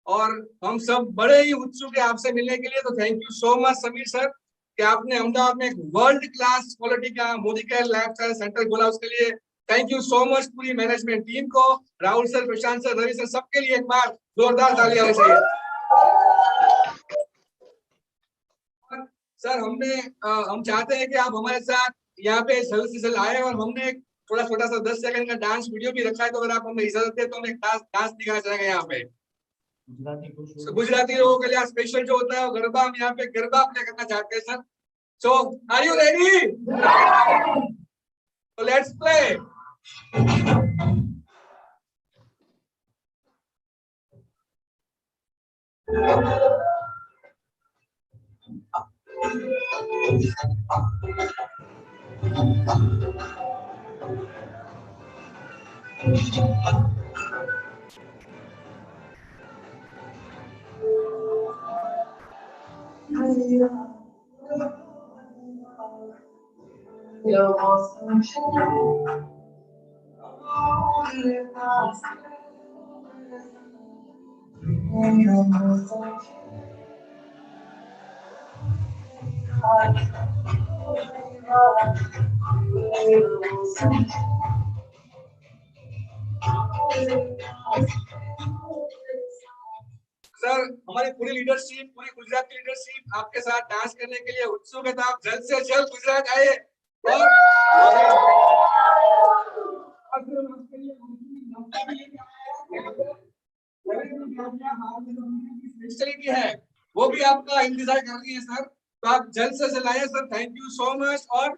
और हम सब बड़े ही उत्सुक है आपसे मिलने के लिए। तो thank you so much Sameer sir कि आपने अहमदाबाद में एक वर्ल्ड क्लास क्वालिटी का मोदी केयर लाइफस्टाइल सेंटर खोला, उसके लिए थैंक यू सो मच पूरी मैनेजमेंट टीम को, राहुल सर, प्रशांत सर, रवि सर, सबके लिए एक बार जोरदार तालियां होनी चाहिए। सर हम चाहते हैं कि आप हमारे साथ यहाँ पे जल्द से जल्द आए, और हमने एक थोड़ा छोटा सा 10 सेकंड का डांस वीडियो भी रखा है, तो अगर आप हमें इजाजत दें तो हम एक डांस दिखाना चाहेंगे यहाँ पे। गुजराती लोगों के लिए स्पेशल जो होता है वो गरबा, हम यहाँ पे गरबा प्ले करना चाहते हैं sir. So are you ready? तो लेट्स प्ले। सर हमारी पूरी लीडरशिप, पूरी गुजरात की लीडरशिप आपके साथ डांस करने के लिए उत्सुक है, तो आप जल्द से जल्द गुजरात आए और स्पेशलिटी है वो भी आपका इंतजार कर रही है सर, तो आप जल्द से जल्द आए sir. Thank you so much. और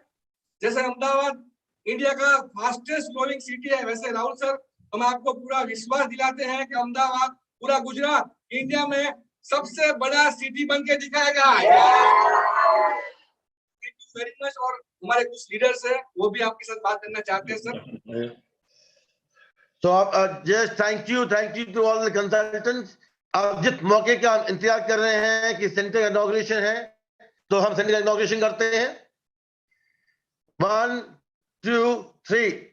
जैसे अहमदाबाद इंडिया का फास्टेस्ट ग्रोइंग सिटी है, वैसे राहुल सर हम आपको पूरा विश्वास दिलाते हैं कि अहमदाबाद, पूरा गुजरात इंडिया में सबसे बड़ा सिटी बन के दिखाएगा। Thank you very much. और हमारे कुछ लीडर्स हैं वो भी आपके साथ बात करना चाहते हैं सर। तो आप just thank you to all the consultants. आप जिस मौके का इंतजार कर रहे हैं कि सेंटर का इनॉग्रेशन है, तो हम सेंटर का इनॉग्रेशन करते हैं। 1 2 3।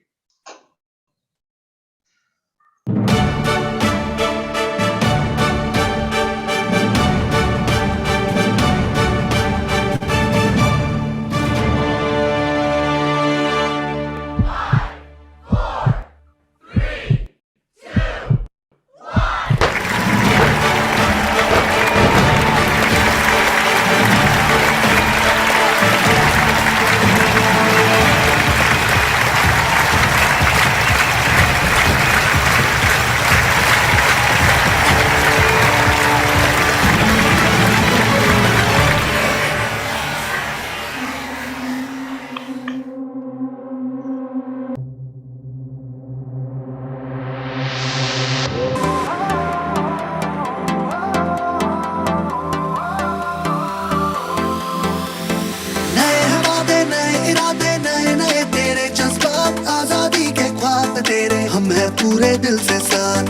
हम है पूरे दिल से साथ।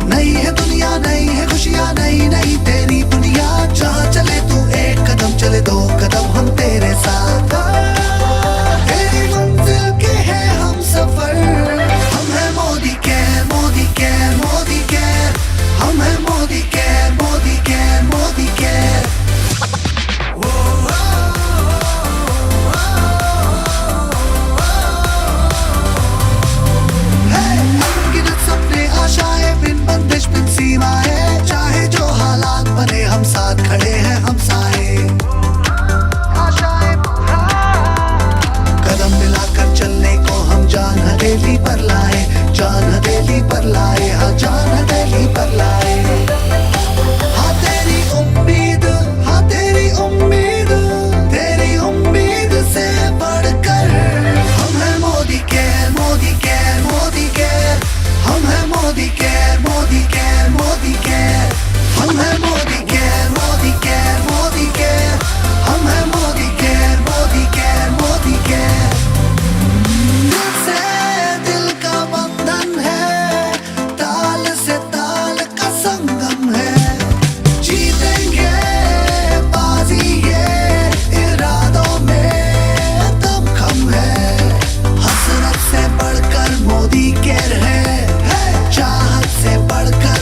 नई है दुनिया, नई है खुशियाँ, नई नई तेरी दुनिया। जहाँ चले तू एक कदम चले, 2 कदम हम तेरे साथ। तेरी मंजिल के हैं हम सफर। हम है Modi care, Modi care, Modi care. हम है Modi care, Modi care, Modi care.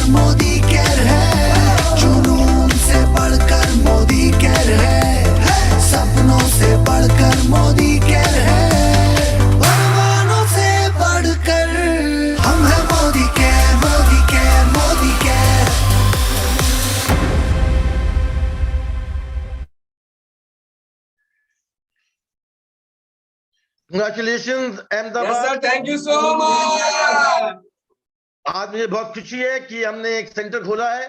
Modi care है, जुनून से बढ़कर मोदी केयर है, सपनों से बढ़कर मोदी केयर है, अरमानों से बढ़कर हम हैं Modi care, Modi care, Modi care. Congratulations, Yes, Ahmedabad. sir. Thank you so much. आज मुझे बहुत खुशी है कि हमने एक सेंटर खोला है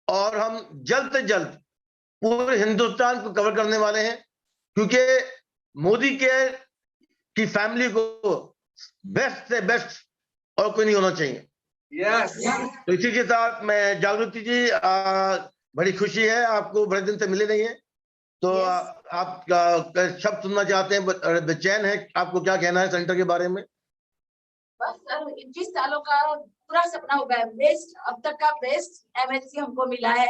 और हम जल्द से जल्द पूरे हिंदुस्तान को कवर करने वाले हैं, क्योंकि मोदी केयर की फैमिली को बेस्ट से बेस्ट और कोई नहीं होना चाहिए। Yes. तो इसी के साथ मैं जागृति जी, बड़ी खुशी है, आपको बड़े दिन से मिले नहीं है, तो आप शब्द सुनना चाहते हैं, बेचैन है, आपको क्या कहना है सेंटर के बारे में? बस सर 21 सालों का पूरा सपना हो गया, बेस्ट अब तक का बेस्ट एमएलसी हमको मिला है।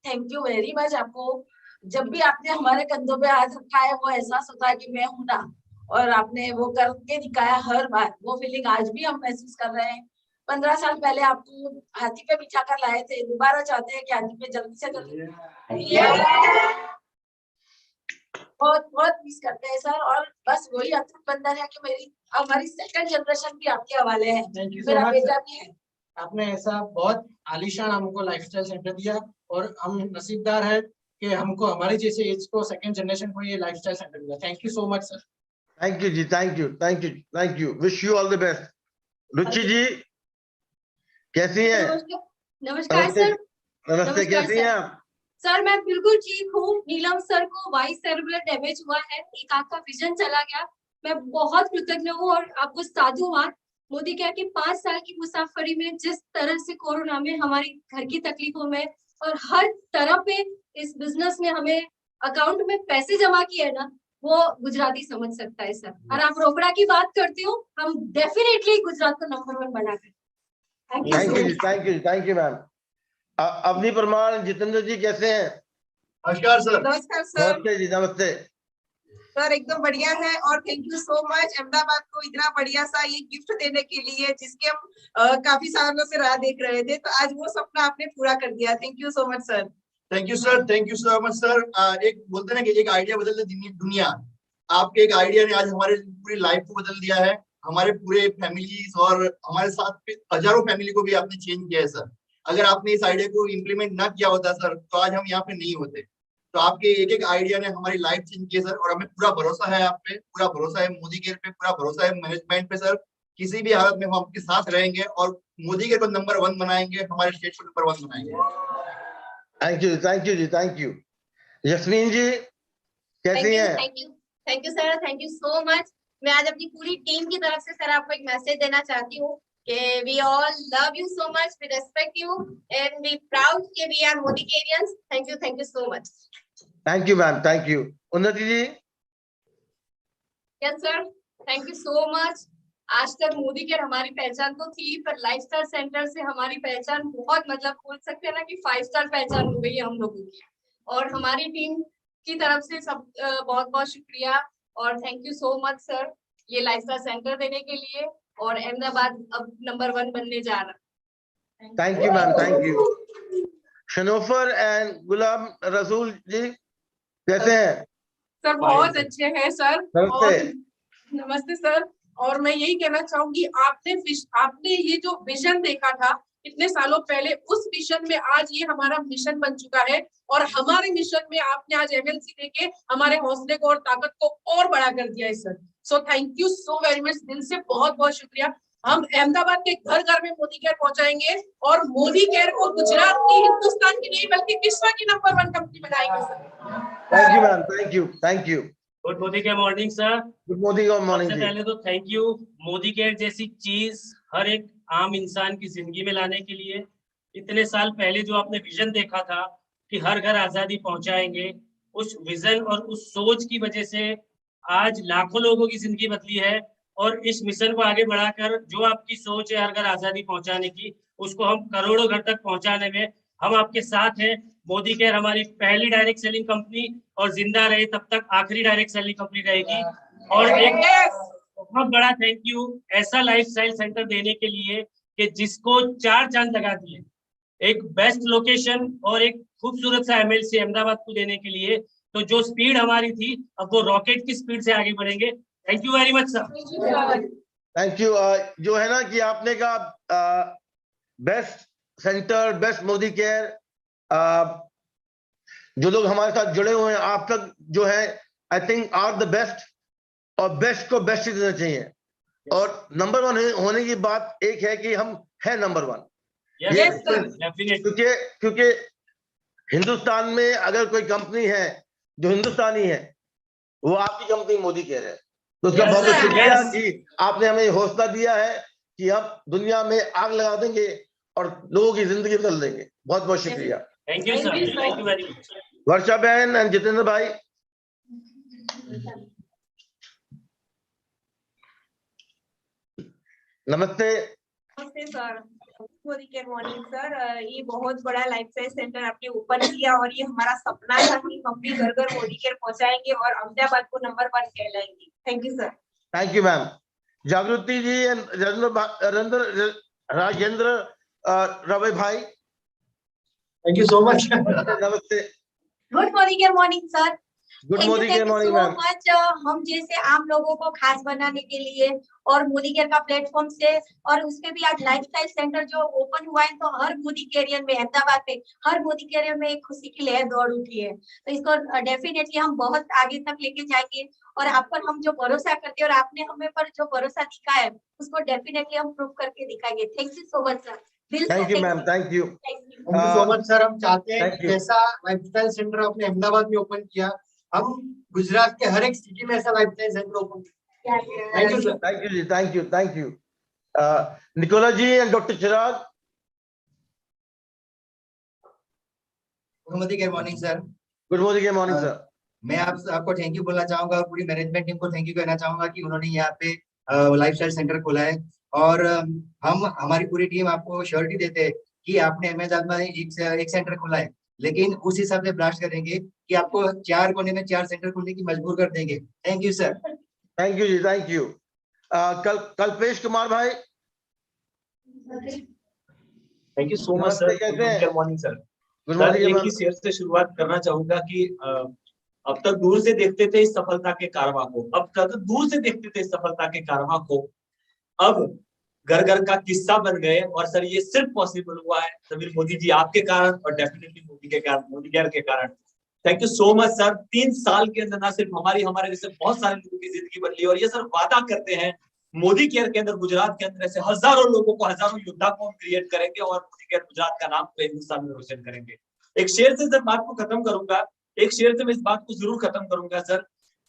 Thank you very much. आपको जब भी आपने हमारे कंधों पे हाथ रखा है वो एहसास होता है कि मैं हूं ना, और आपने वो करके दिखाया हर बार, वो फीलिंग आज भी हम महसूस कर रहे हैं। 15 साल पहले आपको हाथी पे बिठा कर लाए थे, दोबारा चाहते हैं कि हाथी पे जल्दी से जल्दी बहुत बहुत मिस करते हैं सर। और बस वही अतुट बंधन है कि मेरी हमारी सेकंड जनरेशन भी आपके हवाले है। थैंक यू सो मेरा मच। बेटा भी है। आपने ऐसा बहुत आलीशान हमको लाइफस्टाइल सेंटर दिया और हम नसीबदार है कि हमको हमारी जैसे एज को सेकंड जनरेशन को ये लाइफस्टाइल सेंटर दिया। Thank you so much sir. Thank you ji, thank you, thank you, thank you, wish you all the best. Ruchi ji कैसी हैं? नमस्कार सर। नमस्ते, नमस्कार कैसी सर। हैं आप? सर मैं बिल्कुल ठीक हूँ। नीलम सर को वाइस सेरेब्रल डैमेज हुआ है, एक आंख का विजन चला गया। मैं बहुत कृतज्ञ हूँ और आपको साधुवाद। मोदी केयर की 5 साल की मुसाफरी में जिस तरह से कोरोना में हमारी घर की तकलीफों में और हर तरह पे इस बिजनेस में हमें अकाउंट में पैसे जमा किए ना, वो गुजराती समझ सकता है सर। और आप रोकड़ा की बात करती हो, हम डेफिनेटली गुजरात को नंबर 1 बनाकर। Thank you ji, thank you, thank you ma'am. Avni Parmar, Jitendra ji कैसे हैं? नमस्कार सर। नमस्कार सर। नमस्ते जी, नमस्ते सर एकदम बढ़िया है और thank you so much Ahmedabad को इतना बढ़िया सा ये गिफ्ट देने के लिए, जिसके हम काफी सालों से राह देख रहे थे, तो आज वो सपना आपने पूरा कर दिया। Thank you so much sir. Thank you sir, thank you so much sir. एक बोलते हैं ना कि एक आइडिया बदल दे दुनिया। आपके एक आइडिया ने आज हमारे पूरी लाइफ को बदल दिया है, हमारे पूरे फैमिलीज और हमारे साथ हजारों फैमिली को भी आपने चेंज किया है सर। अगर आपने इस आइडिया को इम्प्लीमेंट ना किया होता सर, तो आज हम यहाँ पे नहीं होते। तो आपके एक एक आइडिया ने हमारी लाइफ चेंज की है सर, और हमें पूरा भरोसा है आप पे, पूरा भरोसा है मोदी केयर पे, पूरा भरोसा है मैनेजमेंट पे सर। किसी भी हालत में हम आपके साथ रहेंगे और मोदी केयर को नंबर 1 बनाएंगे, हमारे स्टेट को नंबर 1 बनाएंगे। Thank you, thank you ji, thank you. Yasmeen ji कैसी हैं? Thank you sir, thank you so much. मैं आज अपनी पूरी टीम की तरफ से सर आपको एक मैसेज देना चाहती हूँ कि we all love you so much, we respect you and we proud कि we are Modi carians. Thank you so much. Thank you ma'am, thank you. Unnati ji. Yes sir, thank you so much. आज तक Modi care हमारी पहचान तो थी, पर lifestyle centre से हमारी पहचान बहुत, मतलब बोल सकते हैं ना कि 5 स्टार पहचान हो गई है हम लोगों की। और हमारी टीम की तरफ से सब बहुत बहुत शुक्रिया और thank you so much sir, ये लाइफस्टाइल सेंटर देने के लिए। और अहमदाबाद अब नंबर 1 बनने जा रहा है। Thank you ma'am, thank you. Shanofar and Ghulam Rasool ji कैसे हैं? सर बहुत अच्छे हैं सर। नमस्ते। नमस्ते सर। और मैं यही कहना चाहूंगी, आपने ये जो विजन देखा था इतने सालों पहले, उस विजन में आज ये हमारा मिशन बन चुका है। और हमारे मिशन में आपने आज एमएलसी देके हमारे हौसले को और ताकत को और बड़ा कर दिया है sir. So thank you so very much, दिल से बहुत बहुत शुक्रिया। हम अहमदाबाद के घर घर में मोदी केयर पहुंचाएंगे और मोदी केयर को गुजरात की, हिंदुस्तान की नहीं बल्कि विश्व की नंबर 1 कंपनी बनाएंगे sir. Thank you ma'am, thank you, thank you. Good Modi care morning sir. Good morning सबसे जी। पहले तो थैंक यू मोदी केयर जैसी चीज हर एक आम इंसान की जिंदगी में लाने के लिए। इतने साल पहले जो आपने विजन देखा था कि हर घर आजादी पहुंचाएंगे, उस विजन और उस सोच की वजह से आज लाखों लोगों की जिंदगी बदली है। और इस मिशन को आगे बढ़ाकर जो आपकी सोच है हर घर आजादी पहुंचाने की, उसको हम करोड़ों घर तक पहुंचाने में हम आपके साथ हैं। मोदी केयर हमारी पहली डायरेक्ट सेलिंग कंपनी और जिंदा रहे तब तक आखिरी डायरेक्ट सेलिंग कंपनी रहेगी। और एक बहुत बड़ा थैंक यू ऐसा लाइफस्टाइल सेंटर देने के लिए कि जिसको 4 चांद लगा दिए। एक बेस्ट लोकेशन और एक खूबसूरत सा एमएलसी अहमदाबाद को देने के लिए। तो जो स्पीड हमारी थी, अब वो रॉकेट की स्पीड से आगे बढ़ेंगे। Thank you very much sir. Thank you. जो है ना कि आपने कहा best centre, best Modi care, जो लोग हमारे साथ जुड़े हुए हैं आप तक जो है I think are the best, और बेस्ट को बेस्ट ही देना चाहिए। और नंबर 1 होने की बात एक है कि हम है नंबर 1। क्योंकि हिंदुस्तान में अगर कोई कंपनी है जो हिंदुस्तानी है, वो आपकी कंपनी मोदी केयर है। तो उसका बहुत बहुत शुक्रिया कि आपने हमें हौसला दिया है कि हम दुनिया में आग लगा देंगे और लोगों की जिंदगी बदल देंगे। बहुत बहुत शुक्रिया। Thank you sir, thank you very much. Varsha बहन एंड जितेंद्र भाई। नमस्ते। नमस्ते sir, Modi care morning sir. ये बहुत बड़ा लाइफ साइंस सेंटर आपने ओपन किया और ये हमारा सपना था कि हम भी घर घर मोदी केयर पहुंचाएंगे और अहमदाबाद को नंबर 1 कहलाएंगे। Thank you sir. Thank you ma'am. Jagriti ji and Rajendra Ravi भाई। Thank you so much. नमस्ते। Good Modi care morning sir. Good morning के मॉर्निंग मैम। मच हम जैसे आम लोगों को खास बनाने के लिए और मोदी केयर का प्लेटफॉर्म से, और उसपे भी आज लाइफस्टाइल सेंटर जो ओपन हुआ है, तो हर मोदी कैरियर में अहमदाबाद में हर मोदी कैरियर में एक खुशी की लहर दौड़ उठी है। तो इसको डेफिनेटली हम बहुत आगे तक लेके जाएंगे और आप पर हम जो भरोसा करते हैं और आपने हमें पर जो भरोसा दिखाया है उसको डेफिनेटली हम प्रूव करके दिखाएंगे। Thank you so much sir. Thank you ma'am. Thank you so much sir. हम चाहते हैं जैसा लाइफस्टाइल सेंटर आपने अहमदाबाद में ओपन किया, हम गुजरात के हर एक सिटी में ऐसा लाइफस्टाइल सेंटर ओपन करें। Thank you sir. Thank you ji. Thank you. Thank you Nicola ji and doctor Chirag. Good morning sir. Good morning morning sir. मैं आपको थैंक यू बोलना चाहूंगा और पूरी मैनेजमेंट टीम को थैंक यू कहना चाहूंगा कि उन्होंने यहाँ पे लाइफस्टाइल सेंटर खोला है। और हम हमारी पूरी टीम आपको श्योरिटी देते हैं कि आपने अहमदाबाद में एक सेंटर खोला है, लेकिन उस हिसाब से ब्लास्ट करेंगे कि आपको 4 कोने में 4 सेंटर खोलने की मजबूर कर देंगे। Thank you sir. Thank you ji. Thank you. Kalpesh Kumar भाई। Thank you so much sir. Good morning sir. Good sir, morning. एक ही शेयर से शुरुआत करना चाहूंगा कि अब तक दूर से देखते थे इस सफलता के कारवां को, अब तक दूर से देखते थे इस सफलता के कारवां को, अब घर घर का किस्सा बन गए। और सर ये सिर्फ पॉसिबल हुआ है समीर मोदी जी आपके कारण और डेफिनेटली मोदी के कारण, मोदी केयर के कारण। Thank you so much sir. 3 साल के अंदर ना सिर्फ हमारे जैसे बहुत सारे लोगों की जिंदगी बदली, और ये सर वादा करते हैं मोदी केयर के अंदर गुजरात के अंदर ऐसे हजारों लोगों को, हजारों योद्धा को हम क्रिएट करेंगे और मोदी केयर गुजरात का नाम पूरे हिंदुस्तान में रोशन करेंगे। एक शेर से सर बात को खत्म करूंगा, एक शेर से मैं इस बात को जरूर खत्म करूंगा सर,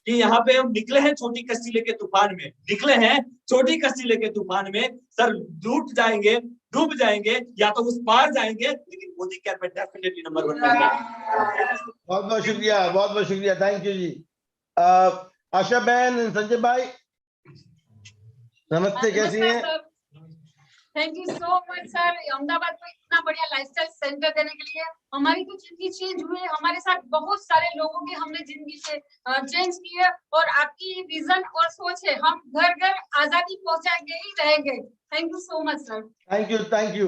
कि यहाँ पे हम निकले हैं छोटी कश्ती लेके तूफान में, निकले हैं छोटी कश्ती लेके तूफान में। सर डूब जाएंगे, डूब जाएंगे, या तो उस पार जाएंगे, लेकिन मोदी केयर में डेफिनेटली नंबर 1 बनेंगे। बहुत बहुत शुक्रिया, बहुत बहुत शुक्रिया। थैंक यू जी। आशा बहन, संजय भाई नमस्ते, कैसी हैं? Thank you so much sir, Ahmedabad को इतना बढ़िया लाइफस्टाइल सेंटर देने के लिए। हमारी तो जिंदगी चेंज हुई है, हमारे साथ बहुत सारे लोगों की हमने जिंदगी से चेंज की है, और आपकी विजन और सोच है, हम घर घर आजादी पहुंचाएंगे ही रहेंगे। Thank you so much sir. Thank you. Thank you.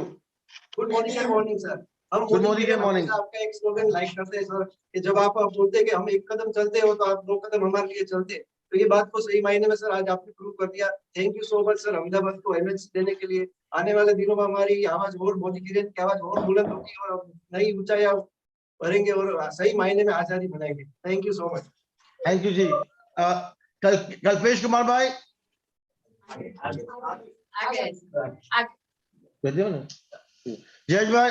Good morning sir. हम गुड मॉर्निंग। आपका एक स्लोगन लाइक करते हैं सर, कि जब आप बोलते हैं कि हम एक कदम चलते हो तो आप 2 कदम हमारे लिए चलते, तो ये बात को सही मायने में सर आज आपने प्रूव कर दिया। Thank you so much sir Ahmedabad को एमएलसी देने के लिए। आने वाले दिनों में हमारी आवाज और मोदी केयर की आवाज और बुलंद होगी और नई ऊंचाइयां भरेंगे और सही मायने में आजादी बनाएंगे। Thank you so much. Thank you ji. Kalpesh Kumar भाई जयेश भाई।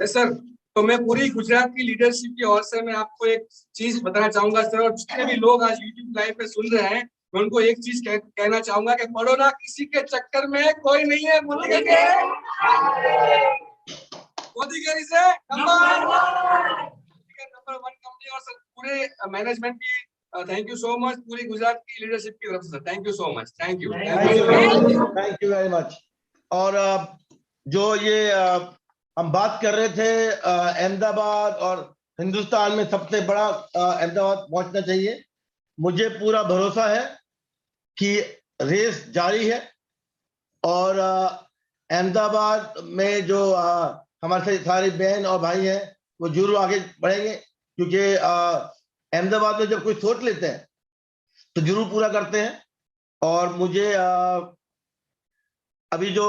सर, तो मैं पूरी गुजरात की लीडरशिप की ओर से मैं आपको एक चीज बताना चाहूंगा सर, और जितने भी लोग आज यूट्यूब लाइव पे सुन रहे हैं, मैं उनको एक चीज कहना चाहूंगा कि पढ़ो ना, किसी के चक्कर में कोई नहीं है। Modi care is number 1 company. और सर पूरे मैनेजमेंट की थैंक यू सो मच, पूरी गुजरात की लीडरशिप की तरफ से sir thank you so much. Thank you very much. और जो ये हम बात कर रहे थे अहमदाबाद और हिंदुस्तान में सबसे बड़ा अहमदाबाद पहुंचना चाहिए, मुझे पूरा भरोसा है कि रेस जारी है और अहमदाबाद में जो हमारे सारे बहन और भाई हैं वो जरूर आगे बढ़ेंगे, क्योंकि अहमदाबाद में जब कोई सोच लेते हैं तो जरूर पूरा करते हैं। और मुझे अभी जो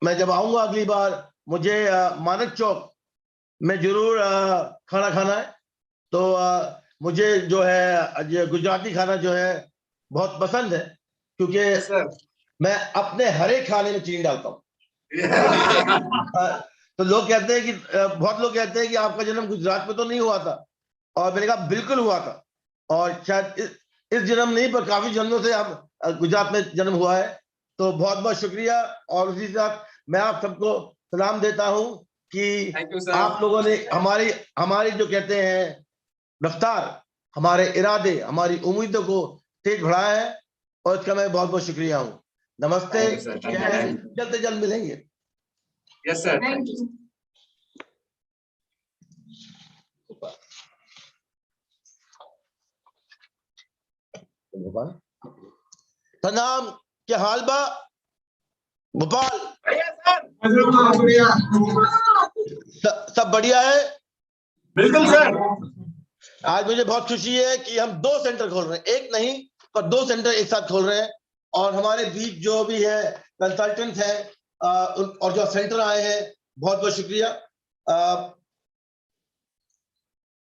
मैं जब आऊंगा अगली बार, मुझे मानक चौक में जरूर खाना खाना है। तो मुझे जो है गुजराती खाना जो है बहुत पसंद है, क्योंकि मैं अपने हर एक खाने में चीनी डालता हूँ। तो लोग कहते हैं कि बहुत लोग कहते हैं कि आपका जन्म गुजरात में तो नहीं हुआ था, और मैंने कहा बिल्कुल हुआ था, और शायद इस जन्म नहीं पर काफी जन्मों से आप गुजरात में जन्म हुआ है। तो बहुत बहुत शुक्रिया। और उसी साथ मैं आप सबको सलाम देता हूं कि आप लोगों ने हमारी जो कहते हैं रफ्तार, हमारे इरादे, हमारी उम्मीदों को तेज बढ़ाया है, और इसका मैं बहुत बहुत शुक्रिया हूँ। नमस्ते, जल्द से जल्द मिलेंगे। Yes sir, thank you. Sanam क्या हाल बा भोपाल? सब बढ़िया है? बिल्कुल सर। आज मुझे बहुत खुशी है कि हम 2 सेंटर खोल रहे हैं, एक नहीं पर 2 सेंटर एक साथ खोल रहे हैं। और हमारे बीच जो भी है कंसल्टेंट्स हैं और जो सेंटर आए हैं, बहुत बहुत शुक्रिया।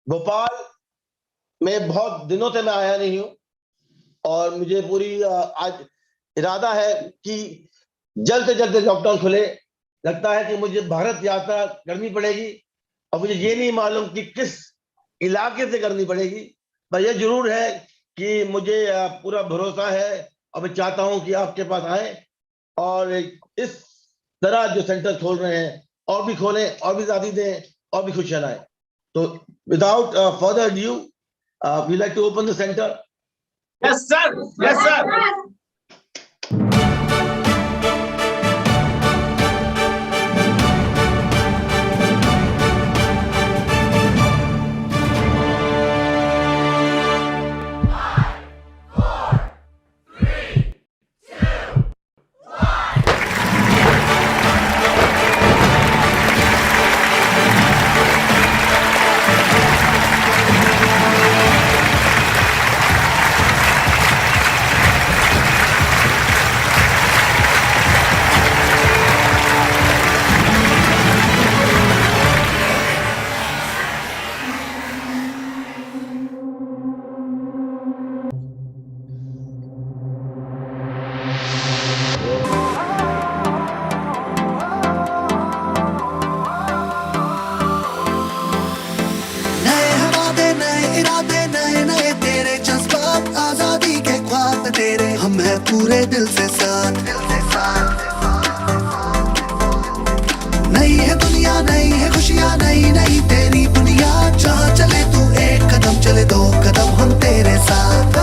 भोपाल में बहुत दिनों से मैं आया नहीं हूँ, और मुझे पूरी आज इरादा है कि जल्द से जल्द लॉकडाउन खुले। लगता है कि मुझे भारत यात्रा करनी पड़ेगी, और मुझे ये नहीं मालूम कि किस इलाके से करनी पड़ेगी, पर यह जरूर है कि मुझे पूरा भरोसा है, और मैं चाहता हूं कि आपके पास आए और इस तरह जो सेंटर खोल रहे हैं और भी खोलें, और भी आजादी दें, और भी खुशियां लाएं। तो without further due we like to open the centre. Yes sir, yes sir. हम हैं पूरे दिल से साथ। नई है दुनिया, नई है खुशियाँ, नई नई तेरी बुनियाद। जहाँ चले तू एक कदम, चले 2 कदम हम तेरे साथ।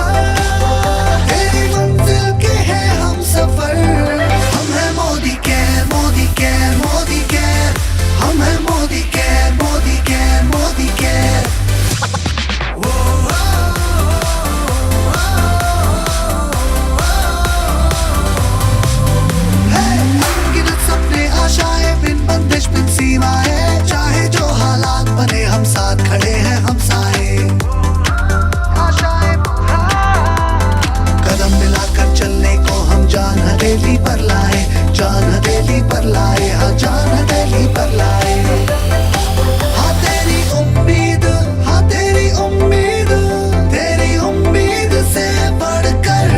तेरी मंजिल के हैं हम सफर। हम हैं Modi care, Modi care, Modi care. हम हैं Modi care, Modi care, Modi care. आशाएं बिन बंदिश बिन सीमाएं, चाहे जो हालात बने हम साथ खड़े हैं हम सारे। कदम मिलाकर चलने को हम जान हथेली पर लाए, जान हथेली पर लाए, हाँ जान हथेली पर लाए। हाँ तेरी उम्मीद, हाँ तेरी उम्मीद, तेरी उम्मीद से बढ़कर।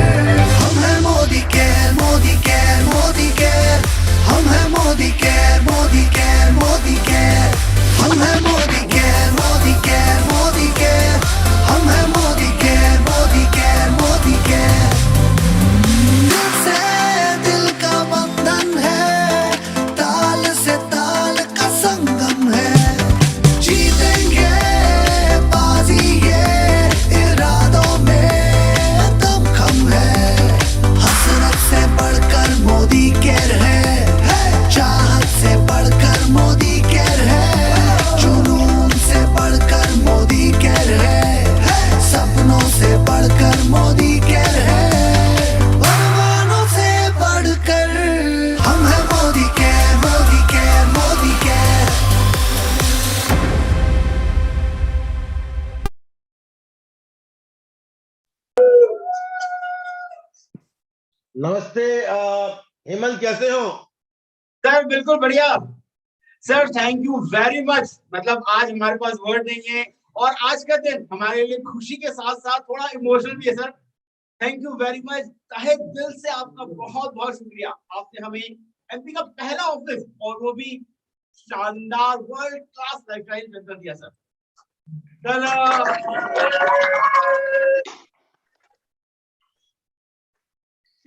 हम हैं Modi care, Modi care, Modi care. हम हैं Modi care, Modi care, Modi care. हम हैं Modi care, Modi care, Modi care. हम हैं Modi care, Modi care, Modi care. दिल से दिल का बंधन है, ताल से ताल का संगम है। जीतेंगे बाजी ये इरादों में दमखम है। हसरत से बढ़कर मोदी केयर है, चाहत से बढ़कर मोदी केयर है। जुनून से बढ़कर मोदी केयर है, सपनों से बढ़कर मोदी केयर है। अरमानों से बढ़कर हम हैं मोदी केयर, मोदी केयर, मोदी नमस्ते हेमंत, कैसे हो? सर बिल्कुल बढ़िया sir, thank you very much. मतलब आज हमारे पास वर्ड नहीं है और आज का दिन हमारे लिए खुशी के साथ साथ थोड़ा इमोशनल भी है sir. Thank you very much, तहे दिल से आपका बहुत बहुत शुक्रिया। आपने हमें एमपी का पहला ऑफिस और वो भी शानदार वर्ल्ड क्लास लाइफस्टाइल सेंटर दिया सर।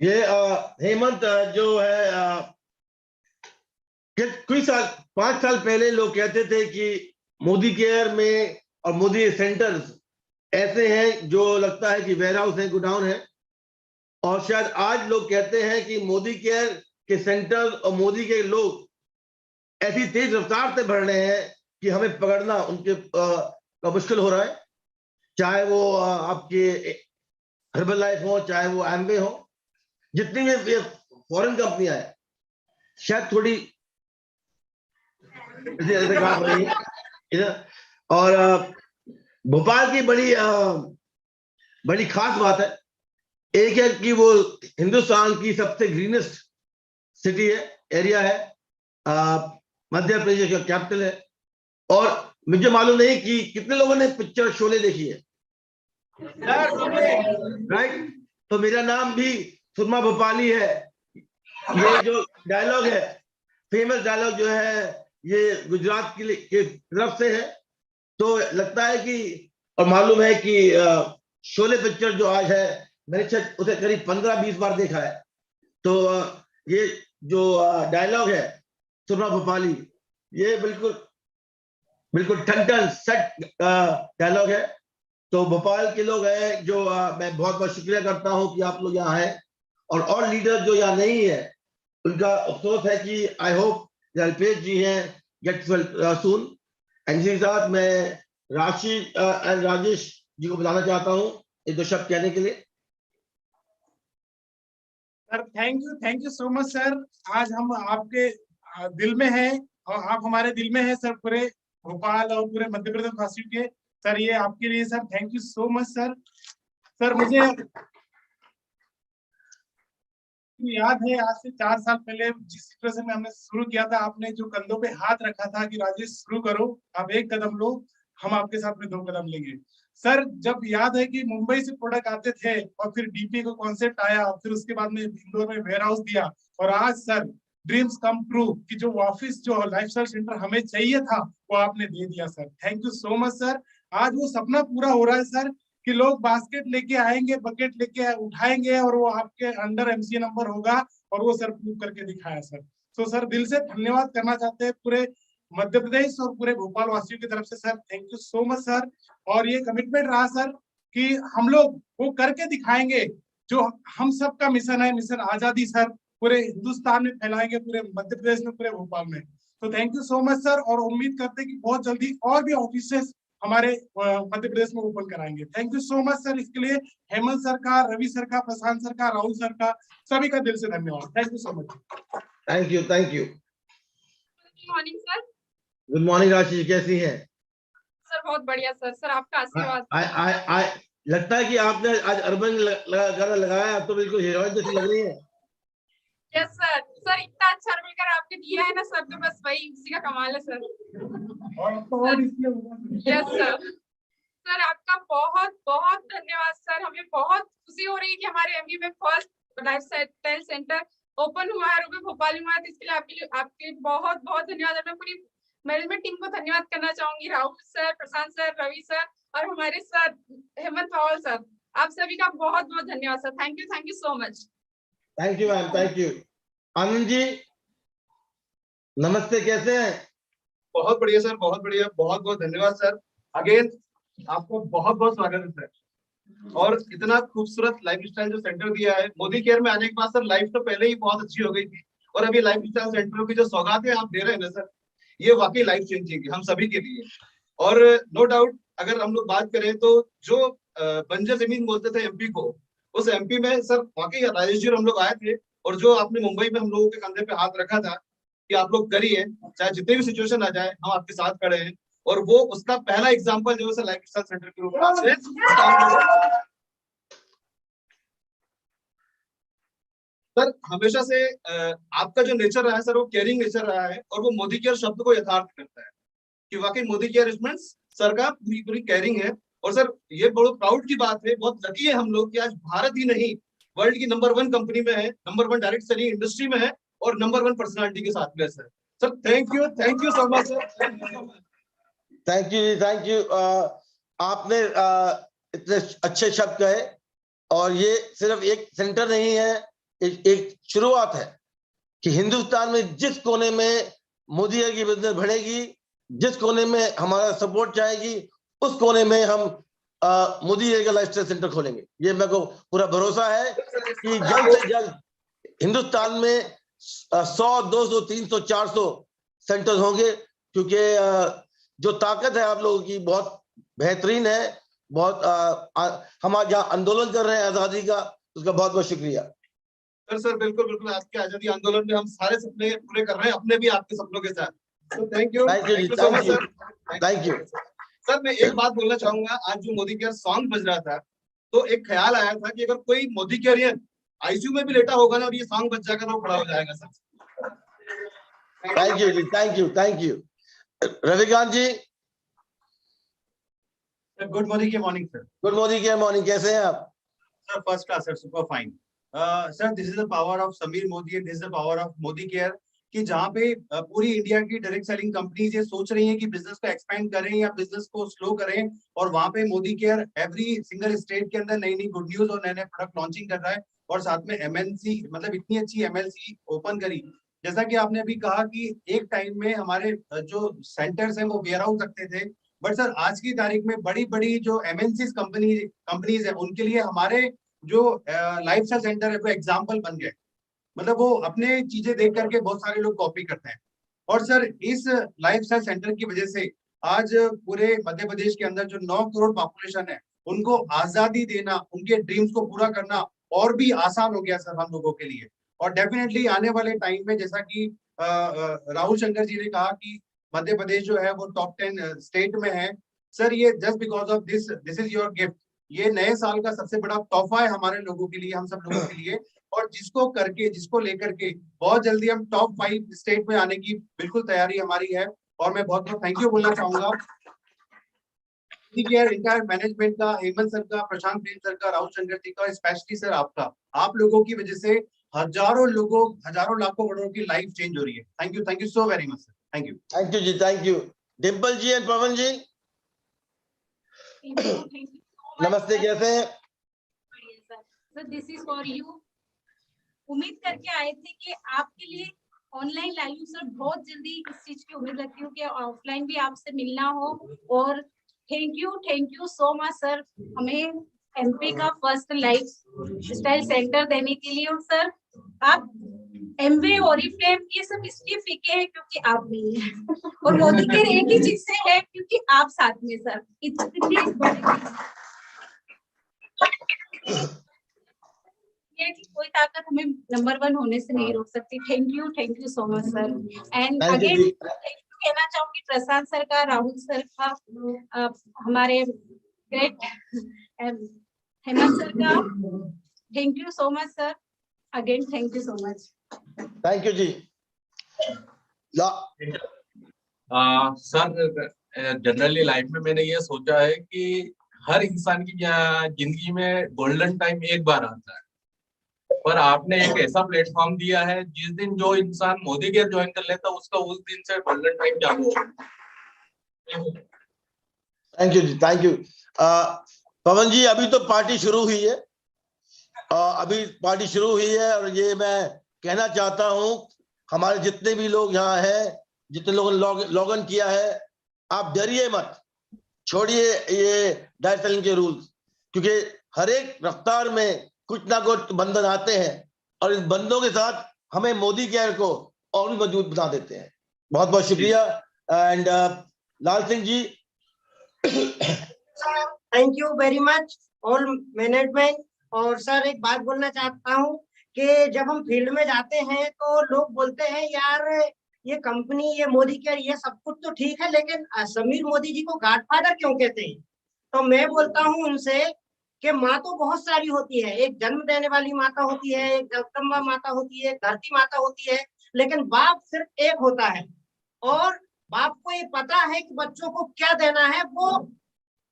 ये हेमंत जो है कुछ साल 5 साल पहले लोग कहते थे कि मोदी केयर में और मोदी सेंटर्स ऐसे हैं जो लगता है कि वेयर हाउस है, गोडाउन है, और शायद आज लोग कहते हैं कि मोदी केयर के सेंटर और मोदी के लोग ऐसी तेज रफ्तार से बढ़ रहे हैं कि हमें पकड़ना उनके का मुश्किल हो रहा है। चाहे वो आपके हर्बल लाइफ हो, चाहे वो एम्बे हो, जितनी भी फॉरेन कंपनियां हैं शायद थोड़ी ऐसे काम रही है। और भोपाल की बड़ी खास बात है, एक है कि वो हिंदुस्तान की सबसे ग्रीनेस्ट सिटी है, एरिया है, मध्य प्रदेश का कैपिटल है। और मुझे मालूम नहीं कि कितने लोगों ने पिक्चर शोले देखी है, राइट? तो मेरा नाम भी सुरमा भोपाली है। ये जो डायलॉग है, फेमस डायलॉग जो है, ये गुजरात के तरफ से है। तो लगता है कि, और मालूम है कि शोले पिक्चर जो आज है, मैंने उसे करीब 15-20 बार देखा है। तो ये जो डायलॉग है सुरमा भोपाली, ये बिल्कुल ठन सेट डायलॉग है। तो भोपाल के लोग हैं जो मैं बहुत बहुत शुक्रिया करता हूं कि आप लोग यहाँ हैं। और लीडर जो यहाँ नहीं है उनका अफसोस है कि आई होप अल्पेश जी हैं गेट सून। एंड इसी के साथ मैं राशि एंड राजेश जी को बुलाना चाहता हूँ एक दो शब्द कहने के लिए। Sir thank you so much sir. आज हम आपके दिल में हैं और आप हमारे दिल में हैं सर, पूरे भोपाल और पूरे मध्य प्रदेश वासियों के। सर ये आपके लिए sir, thank you so much sir. Sir मुझे याद है आज से 4 साल पहले जिस सिचुएशन में हमने शुरू किया था, आपने जो कंधों पे हाथ रखा था कि राजेश शुरू करो, आप 1 कदम लो, हम आपके साथ में 2 कदम लेंगे। सर जब याद है कि मुंबई से प्रोडक्ट आते थे और फिर डीपी को कॉन्सेप्ट आया, फिर उसके बाद में इंदौर में वेयर हाउस दिया, और आज सर ड्रीम्स कम ट्रू कि जो ऑफिस जो लाइफस्टाइल सेंटर हमें चाहिए था वो आपने दे दिया sir. Thank you so much sir. आज वो सपना पूरा हो रहा है सर कि लोग बास्केट लेके आएंगे, बकेट लेके उठाएंगे और वो आपके अंडर एमसीए नंबर होगा, और वो सर प्रूव करके दिखाया सर। तो सर दिल से धन्यवाद करना चाहते हैं पूरे मध्य प्रदेश और पूरे भोपाल वासियों की तरफ से sir. Thank you so much sir. और ये कमिटमेंट रहा सर कि हम लोग वो करके दिखाएंगे जो हम सबका मिशन है, मिशन आजादी सर, पूरे हिंदुस्तान में फैलाएंगे, पूरे मध्य प्रदेश में, पूरे भोपाल में। तो thank you so much sir, और उम्मीद करते हैं कि बहुत जल्दी और भी ऑफिसेस हमारे मध्य प्रदेश में ओपन कराएंगे। Thank you so much sir. इसके लिए हेमंत सर का, रवि सर का, प्रशांत सर का, राहुल सर का, सभी का दिल से धन्यवाद। Thank you so much. Thank you good morning sir. Good morning Ashish, कैसी हैं? सर बहुत बढ़िया सर, सर आपका आशीर्वाद। लगता है कि आपने आज अर्बन गाना लगाया, तो बिल्कुल हीरोइन जैसी लग रही है। Yes sir. सर इतना अच्छा मिलकर आपने दिया है ना सर, तो बस वही उसी का कमाल है सर। Yes sir. सर आपका बहुत बहुत धन्यवाद सर। हमें बहुत खुशी हो रही है कि हमारे एमपी में फर्स्ट लाइफस्टाइल सेंटर ओपन हुआ है, भोपाल में हुआ है। इसके लिए आपके बहुत बहुत धन्यवाद। मैं पूरी मैनेजमेंट टीम को धन्यवाद करना चाहूंगी, राहुल सर, प्रशांत सर, रवि सर और हमारे सर हेमंत रावल सर। आप सभी का बहुत बहुत धन्यवाद sir. Thank you so much. Thank you ma'am, thank you. Anand ji नमस्ते, कैसे हैं? बहुत बढ़िया सर, बहुत बढ़िया, बहुत बहुत धन्यवाद सर। अगेन आपको बहुत बहुत स्वागत है सर। और इतना खूबसूरत लाइफस्टाइल जो सेंटर दिया है मोदी केयर में आने के बाद सर, लाइफ तो पहले ही बहुत अच्छी हो गई थी, और अभी लाइफस्टाइल सेंटर की जो सौगातें आप दे रहे हैं ना सर, ये वाकई लाइफ चेंजिंग है हम सभी के लिए। और नो डाउट अगर हम लोग बात करें तो जो बंजर जमीन बोलते थे एमपी को, उस एमपी में सर वाकई राजेश जी और हम लोग आए थे, और जो आपने मुंबई में हम लोगों के कंधे पे हाथ रखा था कि आप लोग करिए, चाहे जितने भी सिचुएशन आ जाए हम आपके साथ खड़े हैं, और वो उसका पहला एग्जांपल जो है लाइफस्टाइल सेंटर के ऊपर सर हमेशा से आपका जो नेचर रहा है सर वो केयरिंग नेचर रहा है और वो मोदी केयर शब्द को यथार्थ करता है कि वाकई मोदी केयर मींस सर का पूरी पूरी केयरिंग है। और सर ये बहुत प्राउड की बात है, बहुत लकी है हम लोग कि आज भारत ही नहीं वर्ल्ड की नंबर 1 कंपनी में है, नंबर 1 डायरेक्ट सेलिंग इंडस्ट्री में है और नंबर 1 पर्सनालिटी के साथ में है sir. Sir thank you so much sir, thank you so much. Thank you. आपने इतने अच्छे शब्द कहे और ये सिर्फ एक सेंटर नहीं है, एक शुरुआत है कि हिंदुस्तान में जिस कोने में मोदी की बिजनेस बढ़ेगी, जिस कोने में हमारा सपोर्ट जाएगी, उस कोने में हम मोदी का लाइफस्टाइल सेंटर खोलेंगे। ये मेरे को पूरा भरोसा है कि जल्द से जल्द हिंदुस्तान में 100, 200, 300, 400 सेंटर्स होंगे, क्योंकि जो ताकत है आप लोगों की बहुत बेहतरीन है। बहुत हम आज जहाँ आंदोलन कर रहे हैं आजादी का, उसका बहुत बहुत शुक्रिया। सर बिल्कुल बिल्कुल, आपके आजादी आंदोलन में हम सारे सपने पूरे कर रहे हैं, अपने भी आपके सपनों के साथ। तो thank you so much sir, thank you. Sir मैं एक बात बोलना चाहूंगा, आज जो मोदी केयर सॉन्ग बज रहा था तो एक ख्याल आया था कि अगर कोई मोदी केयरियन आईसीयू में भी लेटा होगा ना और ये सॉन्ग बज जाएगा तो वो खड़ा हो जाएगा sir. Thank you ji, thank you. Ravikant ji. Good morning के मॉर्निंग सर। गुड मॉर्निंग के मॉर्निंग, कैसे हैं आप? Sir first class sir, super fine. Sir this is the power of Sameer Modi and this is the power of Modi care कि जहाँ पे पूरी India की डायरेक्ट सेलिंग कंपनीज ये सोच रही हैं कि बिजनेस को एक्सपेंड करें या बिजनेस को स्लो करें, और वहाँ पे Modi care every single state के अंदर नई नई गुड न्यूज और नए नए प्रोडक्ट लॉन्चिंग कर रहा है, और साथ में एमएनसी मतलब इतनी अच्छी एमएलसी ओपन करी। जैसा कि आपने अभी कहा कि एक टाइम में हमारे जो सेंटर्स हैं वो वेयर हाउस रखते थे, बट सर आज की तारीख में बड़ी बड़ी जो एमएनसी कंपनीज है उनके लिए हमारे जो लाइफस्टाइल सेंटर है वो एग्जाम्पल बन गए। मतलब वो अपने चीजें देख करके बहुत सारे लोग कॉपी करते हैं, और सर इस लाइफस्टाइल सेंटर की वजह से आज पूरे मध्य प्रदेश के अंदर जो 9 करोड़ पॉपुलेशन है उनको आजादी देना, उनके ड्रीम्स को पूरा करना और भी आसान हो गया सर हम लोगों के लिए। और डेफिनेटली आने वाले टाइम में जैसा कि राहुल शंकर जी ने कहा कि मध्य प्रदेश जो है वो टॉप 10 स्टेट में है, सर ये just because of this is your gift. ये नए साल का सबसे बड़ा तोहफा है हमारे लोगों के लिए, हम सब लोगों के लिए, और जिसको लेकर के बहुत जल्दी हम टॉप 5 स्टेट में आने की बिल्कुल तैयारी हमारी है। और मैं बहुत बहुत थैंक यू बोलना चाहूंगा इंटायर मैनेजमेंट का, हेमंत सर का, प्रशांत प्रेम सर का, राहुल शंकर जी का, स्पेशली सर आपका। आप लोगों की वजह से हजारों लाखों करोड़ों की लाइफ चेंज हो रही है। Thank you so very much sir, thank you ji, thank you. Dimple ji and Pawan ji नमस्ते, कैसे हैं? Sir this is for you. उम्मीद करके आए थे कि आपके लिए ऑनलाइन लाइव सर, बहुत जल्दी इस चीज की उम्मीद रखती हूँ कि ऑफलाइन भी आपसे मिलना हो। और thank you so much sir, हमें एमपी का फर्स्ट लाइफ स्टाइल सेंटर देने के लिए। और सर आप एमवे ओरिफ्लेम ये सब इसलिए फीके हैं क्योंकि आप नहीं है, और मोदी के एक ही चीज से है क्योंकि आप साथ में सर। इतने कि कोई ताकत हमें नंबर 1 होने से नहीं रोक सकती। Thank you so much sir. And again thank you कहना चाहूंगी प्रशांत सर का, राहुल सर का, हमारे ग्रेट हेमंत सर का। Thank you so much sir, again thank you so much. Thank you जी। सर जनरली लाइफ में मैंने ये सोचा है कि हर इंसान की जिंदगी में गोल्डन टाइम एक बार आता है, पर आपने एक ऐसा प्लेटफॉर्म दिया है जिस दिन जो इंसान मोदी केयर ज्वाइन कर लेता है उसका उस दिन से गोल्डन टाइम चालू हो। Thank you ji, thank you. Pawan ji अभी तो पार्टी शुरू हुई है, और ये मैं कहना चाहता हूं हमारे जितने भी लोग यहाँ हैं, जितने लोगों ने लॉग इन किया है, आप डरिए मत, छोड़िए ये डायरेक्ट सेलिंग के रूल्स, क्योंकि हर एक रफ्तार में कुछ ना कुछ बंधन आते हैं और इस बंधनों के साथ हमें मोदी केयर को और भी मजबूत बना देते हैं। बहुत बहुत शुक्रिया। And Lal Singh ji. Thank you very much all management. और सर एक बात बोलना चाहता हूँ कि जब हम फील्ड में जाते हैं तो लोग बोलते हैं यार ये कंपनी, ये मोदी केयर, ये सब कुछ तो ठीक है, लेकिन समीर मोदी जी को गॉडफादर क्यों कहते हैं? तो मैं बोलता हूँ उनसे कि माँ तो बहुत सारी होती है, एक जन्म देने वाली माता होती है, एक जगदम्बा माता होती है, धरती माता होती है, लेकिन बाप सिर्फ एक होता है। और बाप को ये पता है कि बच्चों को क्या देना है, वो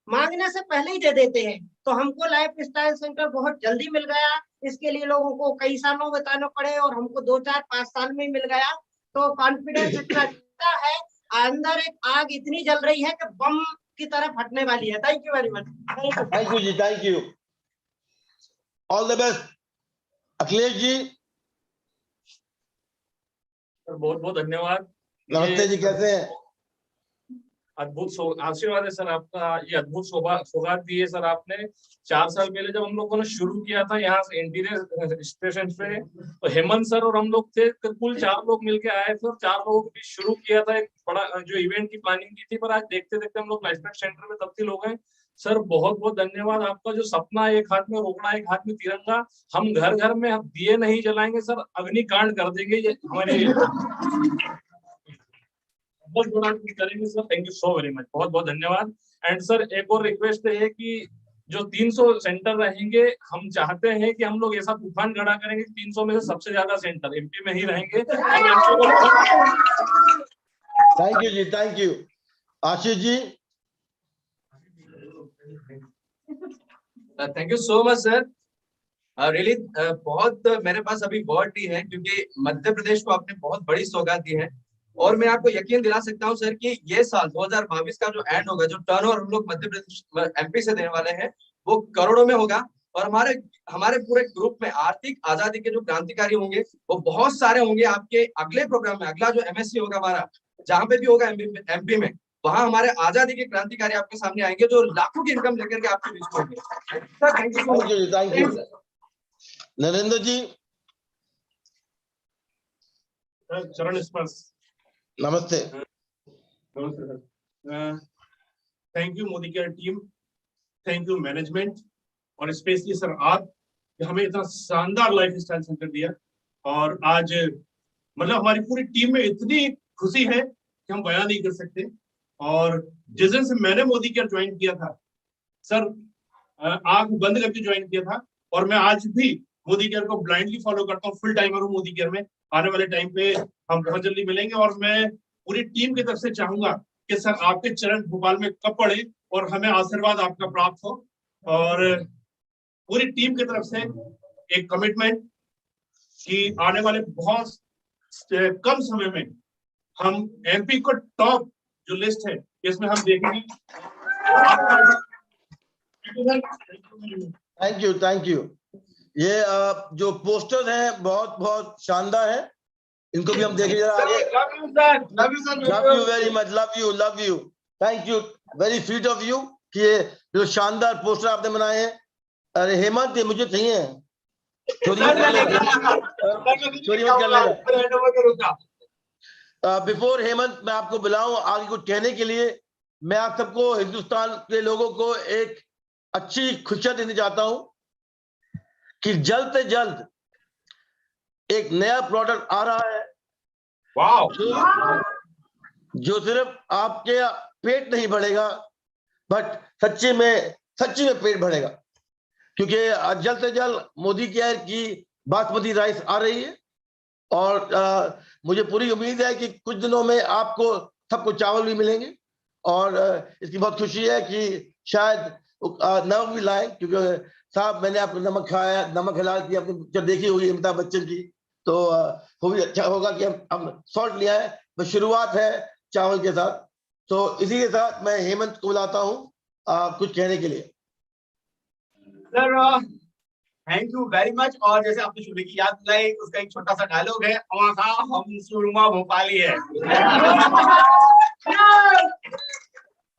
मांगने से पहले ही दे देते हैं। तो हमको लाइफ स्टाइल सेंटर बहुत जल्दी मिल गया, इसके लिए लोगों को कई सालों बिताना पड़े और हमको 2, 4, 5 साल में ही मिल गया। तो कॉन्फिडेंस इतना ज्यादा है, अंदर एक आग इतनी जल रही है कि बम की तरह फटने वाली है। Thank you very much. Thank you ji, thank you, all the best. Akhilesh ji, बहुत बहुत धन्यवाद। नमस्ते जी, कैसे हैं? अद्भुत आशीर्वाद है सर आपका, ये अद्भुत सौगात दी है सर आपने। 4 साल पहले जब हम लोगों ने शुरू किया था यहाँ से इंटीरियर स्टेशन पे, तो हेमंत सर और हम लोग थे, कुल 4 लोग मिलके आए थे और 4 लोगों के बीच शुरू किया था एक बड़ा जो इवेंट की प्लानिंग की थी। पर आज देखते देखते हम लोग लाइफस्टाइल सेंटर में तब्दील हो गए। सर बहुत बहुत धन्यवाद आपका। जो सपना, एक हाथ में रोकड़ा एक हाथ में तिरंगा, हम घर घर में हम दिए नहीं जलाएंगे सर, अग्निकांड कर देंगे ये हमारे बहुत बड़ा करेंगे sir. Thank you so very much, बहुत बहुत धन्यवाद। एंड सर एक और रिक्वेस्ट है कि जो 300 सेंटर रहेंगे, हम चाहते हैं कि हम लोग ऐसा तूफान खड़ा करेंगे 300 में से सबसे ज्यादा सेंटर एमपी में ही रहेंगे। Thank you ji, thank you. Ashish ji, thank you so much sir. Really बहुत मेरे पास अभी वर्ड नहीं है, क्योंकि मध्य प्रदेश को आपने बहुत बड़ी सौगात दी है। और मैं आपको यकीन दिला सकता हूं सर कि ये साल 2022 का जो एंड होगा, जो टर्नओवर हम लोग मध्य प्रदेश एमपी से देने वाले हैं, वो करोड़ों में होगा। और हमारे पूरे ग्रुप में आर्थिक आजादी के जो क्रांतिकारी होंगे वो बहुत सारे होंगे। आपके अगले प्रोग्राम में, अगला जो एमएससी होगा हमारा, जहां पे भी होगा एमपी में, वहां हमारे आजादी के क्रांतिकारी आपके सामने आएंगे, जो लाखों की इनकम लेकर के आपके बीच में होंगे। Thank you, thank you. Narendra ji, चरण स्पर्श। नमस्ते। नमस्ते सर। Thank you Modi care team, thank you management, और स्पेशली सर आप हमें इतना शानदार लाइफ स्टाइल सेंटर दिया। और आज मतलब हमारी पूरी टीम में इतनी खुशी है कि हम बयान नहीं कर सकते। और जिस दिन से मैंने मोदी केयर ज्वाइन किया था सर, आंख बंद करके ज्वाइन किया था, और मैं आज भी मोदी केयर को ब्लाइंडली फॉलो करता हूँ। फुल टाइमर हूँ मोदी केयर में। आने वाले टाइम पे हम बहुत जल्दी मिलेंगे, और मैं पूरी टीम की तरफ से चाहूंगा कि सर आपके चरण भोपाल में कब पड़े और हमें आशीर्वाद आपका प्राप्त हो। और पूरी टीम की तरफ से एक कमिटमेंट कि आने वाले बहुत कम समय में हम एमपी को टॉप जो लिस्ट है इसमें हम देखेंगे। Thank you, thank you. ये जो पोस्टर है बहुत बहुत शानदार है, इनको भी हम देखेंगे आगे। Love you very much, love you. Thank you, very sweet of you कि ये जो शानदार पोस्टर आपने बनाए हैं। अरे हेमंत, ये मुझे चाहिए, चोरी मत कर लेना। बिफोर हेमंत मैं आपको बुलाऊं आगे कुछ कहने के लिए, मैं आप सबको, हिंदुस्तान के लोगों को एक अच्छी खुशियां देना चाहता हूं कि जल्द से जल्द एक नया प्रोडक्ट आ रहा है। वाओ! जो सिर्फ आपके पेट नहीं भरेगा, बट सच्ची में पेट भरेगा, क्योंकि जल्द से जल्द मोदी केयर की बासमती राइस आ रही है। और मुझे पूरी उम्मीद है कि कुछ दिनों में आपको सबको चावल भी मिलेंगे। और इसकी बहुत खुशी है कि शायद नमक भी लाए, क्योंकि साहब मैंने आपको नमक खिला की आपने पिक्चर देखी होगी अमिताभ बच्चन की, तो वो भी अच्छा होगा कि हम सॉल्ट लिया है। बस शुरुआत है चावल के साथ। तो इसी के साथ मैं हेमंत को बुलाता हूँ कुछ कहने के लिए। Sir thank you very much. और जैसे आपने शुरू की याद दिलाई, उसका एक छोटा सा डायलॉग है, हम सुरमा भोपाली है।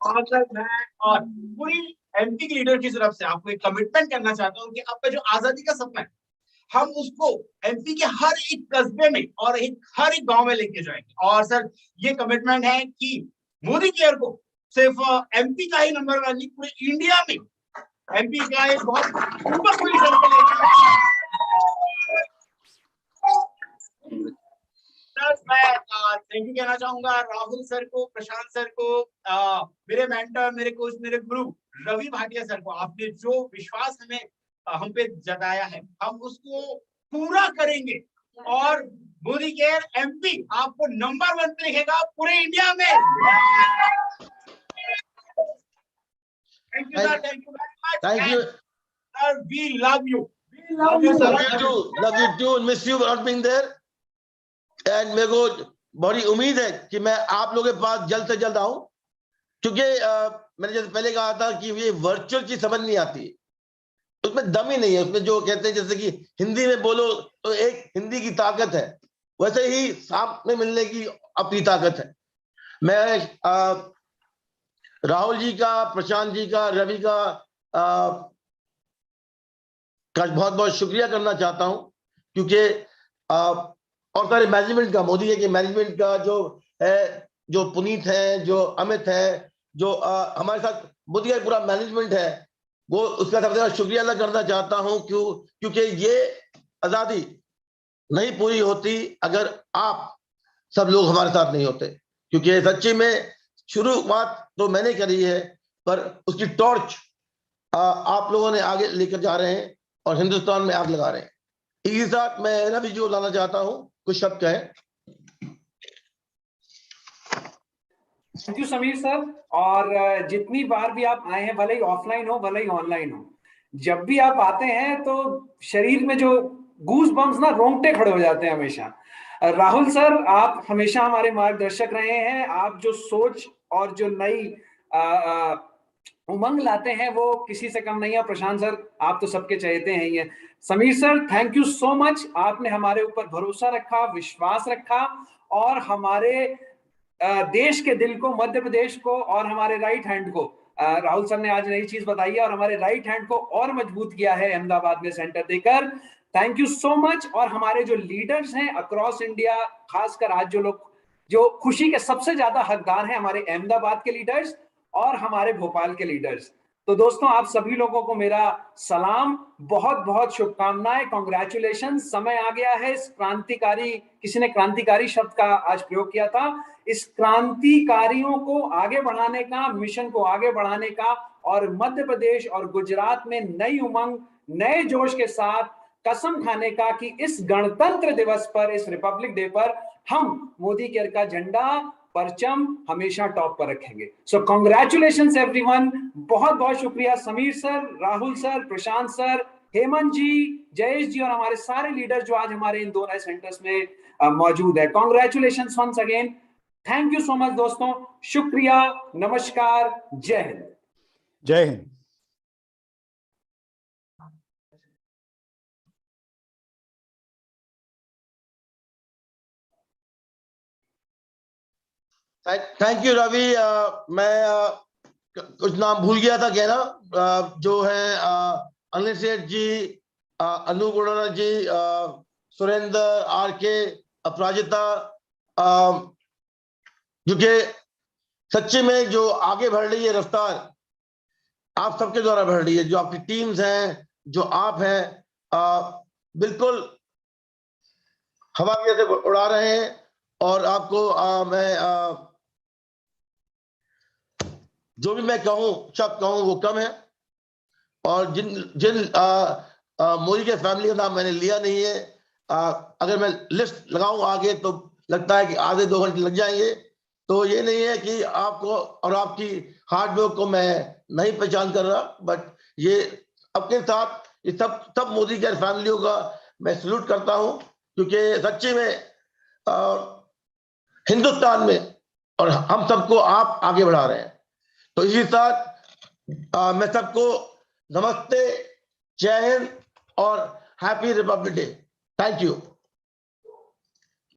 और पूरी एमपी की लीडर की तरफ से आपको एक कमिटमेंट करना चाहता हूँ कि आपका जो आजादी का सपना है, हम उसको एमपी के हर एक कस्बे में और हर एक गांव में लेके जाएंगे। और सर ये कमिटमेंट है कि मोदी केयर को सिर्फ एमपी का ही नंबर वन नहीं, पूरे इंडिया में एमपी का एक बहुत ऊपर पोजीशन पे लेके सर मैं थैंक यू कहना चाहूंगा राहुल सर को, प्रशांत सर को, मेरे मेंटर, मेरे कोच, मेरे गुरु रवि भाटिया सर को, आपने जो विश्वास हमें हम पे जताया है, हम उसको पूरा करेंगे और मोदी केयर एमपी आपको नंबर 1 पे लिखेगा पूरे इंडिया में। Thank you sir, thank you very much. Thank you sir, we love you. Love you too, miss you not being there. And मेरे को बड़ी उम्मीद है कि मैं आप लोगों के पास जल्द से जल्द आऊं, क्योंकि मैंने जैसे पहले कहा था कि ये वर्चुअल चीज समझ नहीं आती, उसमें दम ही नहीं है। उसमें जो कहते हैं जैसे कि हिंदी में बोलो तो एक हिंदी की ताकत है, वैसे ही सामने मिलने की अपनी ताकत है। मैं राहुल जी का, प्रशांत जी का, रवि का बहुत बहुत शुक्रिया करना चाहता हूं, क्योंकि और सारे मैनेजमेंट का, मोदी के मैनेजमेंट का जो है, जो पुनीत है, जो अमित है, जो हमारे साथ मोदी का पूरा मैनेजमेंट है, वो उसका सबसे ज्यादा शुक्रिया अदा करना चाहता हूं। क्योंकि ये आजादी नहीं पूरी होती अगर आप सब लोग हमारे साथ नहीं होते। क्योंकि सच्ची में शुरुआत तो मैंने करी है, पर उसकी टॉर्च आप लोगों ने आगे लेकर जा रहे हैं और हिंदुस्तान में आग लगा रहे हैं। इसी साथ मैं रवि जी को लाना चाहता हूं, कुछ शब्द कहें। Thank you Sameer sir. और जितनी बार भी आप आए हैं, भले ही ऑफलाइन हो भले ही ऑनलाइन हो, जब भी आप आते हैं तो शरीर में जो गूज बम्स ना, रोंगटे खड़े हो जाते हैं हमेशा। राहुल सर, आप हमेशा हमारे मार्गदर्शक रहे हैं। आप जो सोच और जो नई उमंग लाते हैं वो किसी से कम नहीं है। प्रशांत सर, आप तो सबके चहेते हैं ही हैं। Sameer sir, thank you so much. आपने हमारे ऊपर भरोसा रखा, विश्वास रखा और हमारे देश के दिल को, मध्य प्रदेश को और हमारे राइट हैंड को, राहुल सर ने आज नई चीज बताई है, और हमारे राइट हैंड को और मजबूत किया है अहमदाबाद में सेंटर देकर। Thank you so much. और हमारे जो लीडर्स हैं अक्रॉस इंडिया, खासकर आज जो लोग जो खुशी के सबसे ज्यादा हकदार हैं, हमारे अहमदाबाद के लीडर्स और हमारे भोपाल के लीडर्स। तो दोस्तों, आप सभी लोगों को मेरा सलाम, बहुत बहुत शुभकामनाएं, कांग्रेचुलेशन। समय आ गया है इस क्रांतिकारी, किसी ने क्रांतिकारी शब्द का आज प्रयोग किया था, इस क्रांतिकारियों को आगे बढ़ाने का, मिशन को आगे बढ़ाने का, और मध्य प्रदेश और गुजरात में नई उमंग, नए जोश के साथ कसम खाने का कि इस गणतंत्र दिवस पर, इस रिपब्लिक डे पर हम मोदी केयर का झंडा, परचम हमेशा टॉप पर रखेंगे। सो कांग्रेचुलेशंस एवरीवन। बहुत बहुत शुक्रिया समीर सर, राहुल सर, प्रशांत सर, हेमंत जी, जयेश जी और हमारे सारे लीडर जो आज हमारे इन दोनों सेंटर्स में मौजूद है। Congratulations once again. Thank you so much दोस्तों, शुक्रिया, नमस्कार, जय हिंद। जय हिंद। Thank you Ravi. मैं कुछ नाम भूल गया था कहना, जो है अनिल सेठ जी, अनूप अरोड़ा जी, सुरेंद्र, आर.के., अपराजिता, जो कि सच्चे में जो आगे बढ़ रही है रफ्तार, आप सबके द्वारा बढ़ रही है। जो आपकी टीम्स हैं, जो आप हैं, बिल्कुल हवा के जैसे उड़ा रहे हैं। और आपको मैं जो भी मैं कहूं, शब्द कहूं वो कम है। और जिन जिन मोदी के फैमिली का नाम मैंने लिया नहीं है, अगर मैं लिस्ट लगाऊं आगे तो लगता है कि आधे 2 घंटे लग जाएंगे। तो ये नहीं है कि आपको और आपकी हार्डवर्क को मैं नहीं पहचान कर रहा, बट ये अपने साथ ये सब मोदी के फैमिलियों का मैं सैल्यूट करता हूं, क्योंकि सच्ची में हिंदुस्तान में और हम सबको आप आगे बढ़ा रहे हैं। तो इसी साथ मैं सबको नमस्ते, जय हिंद और happy Republic day. Thank you.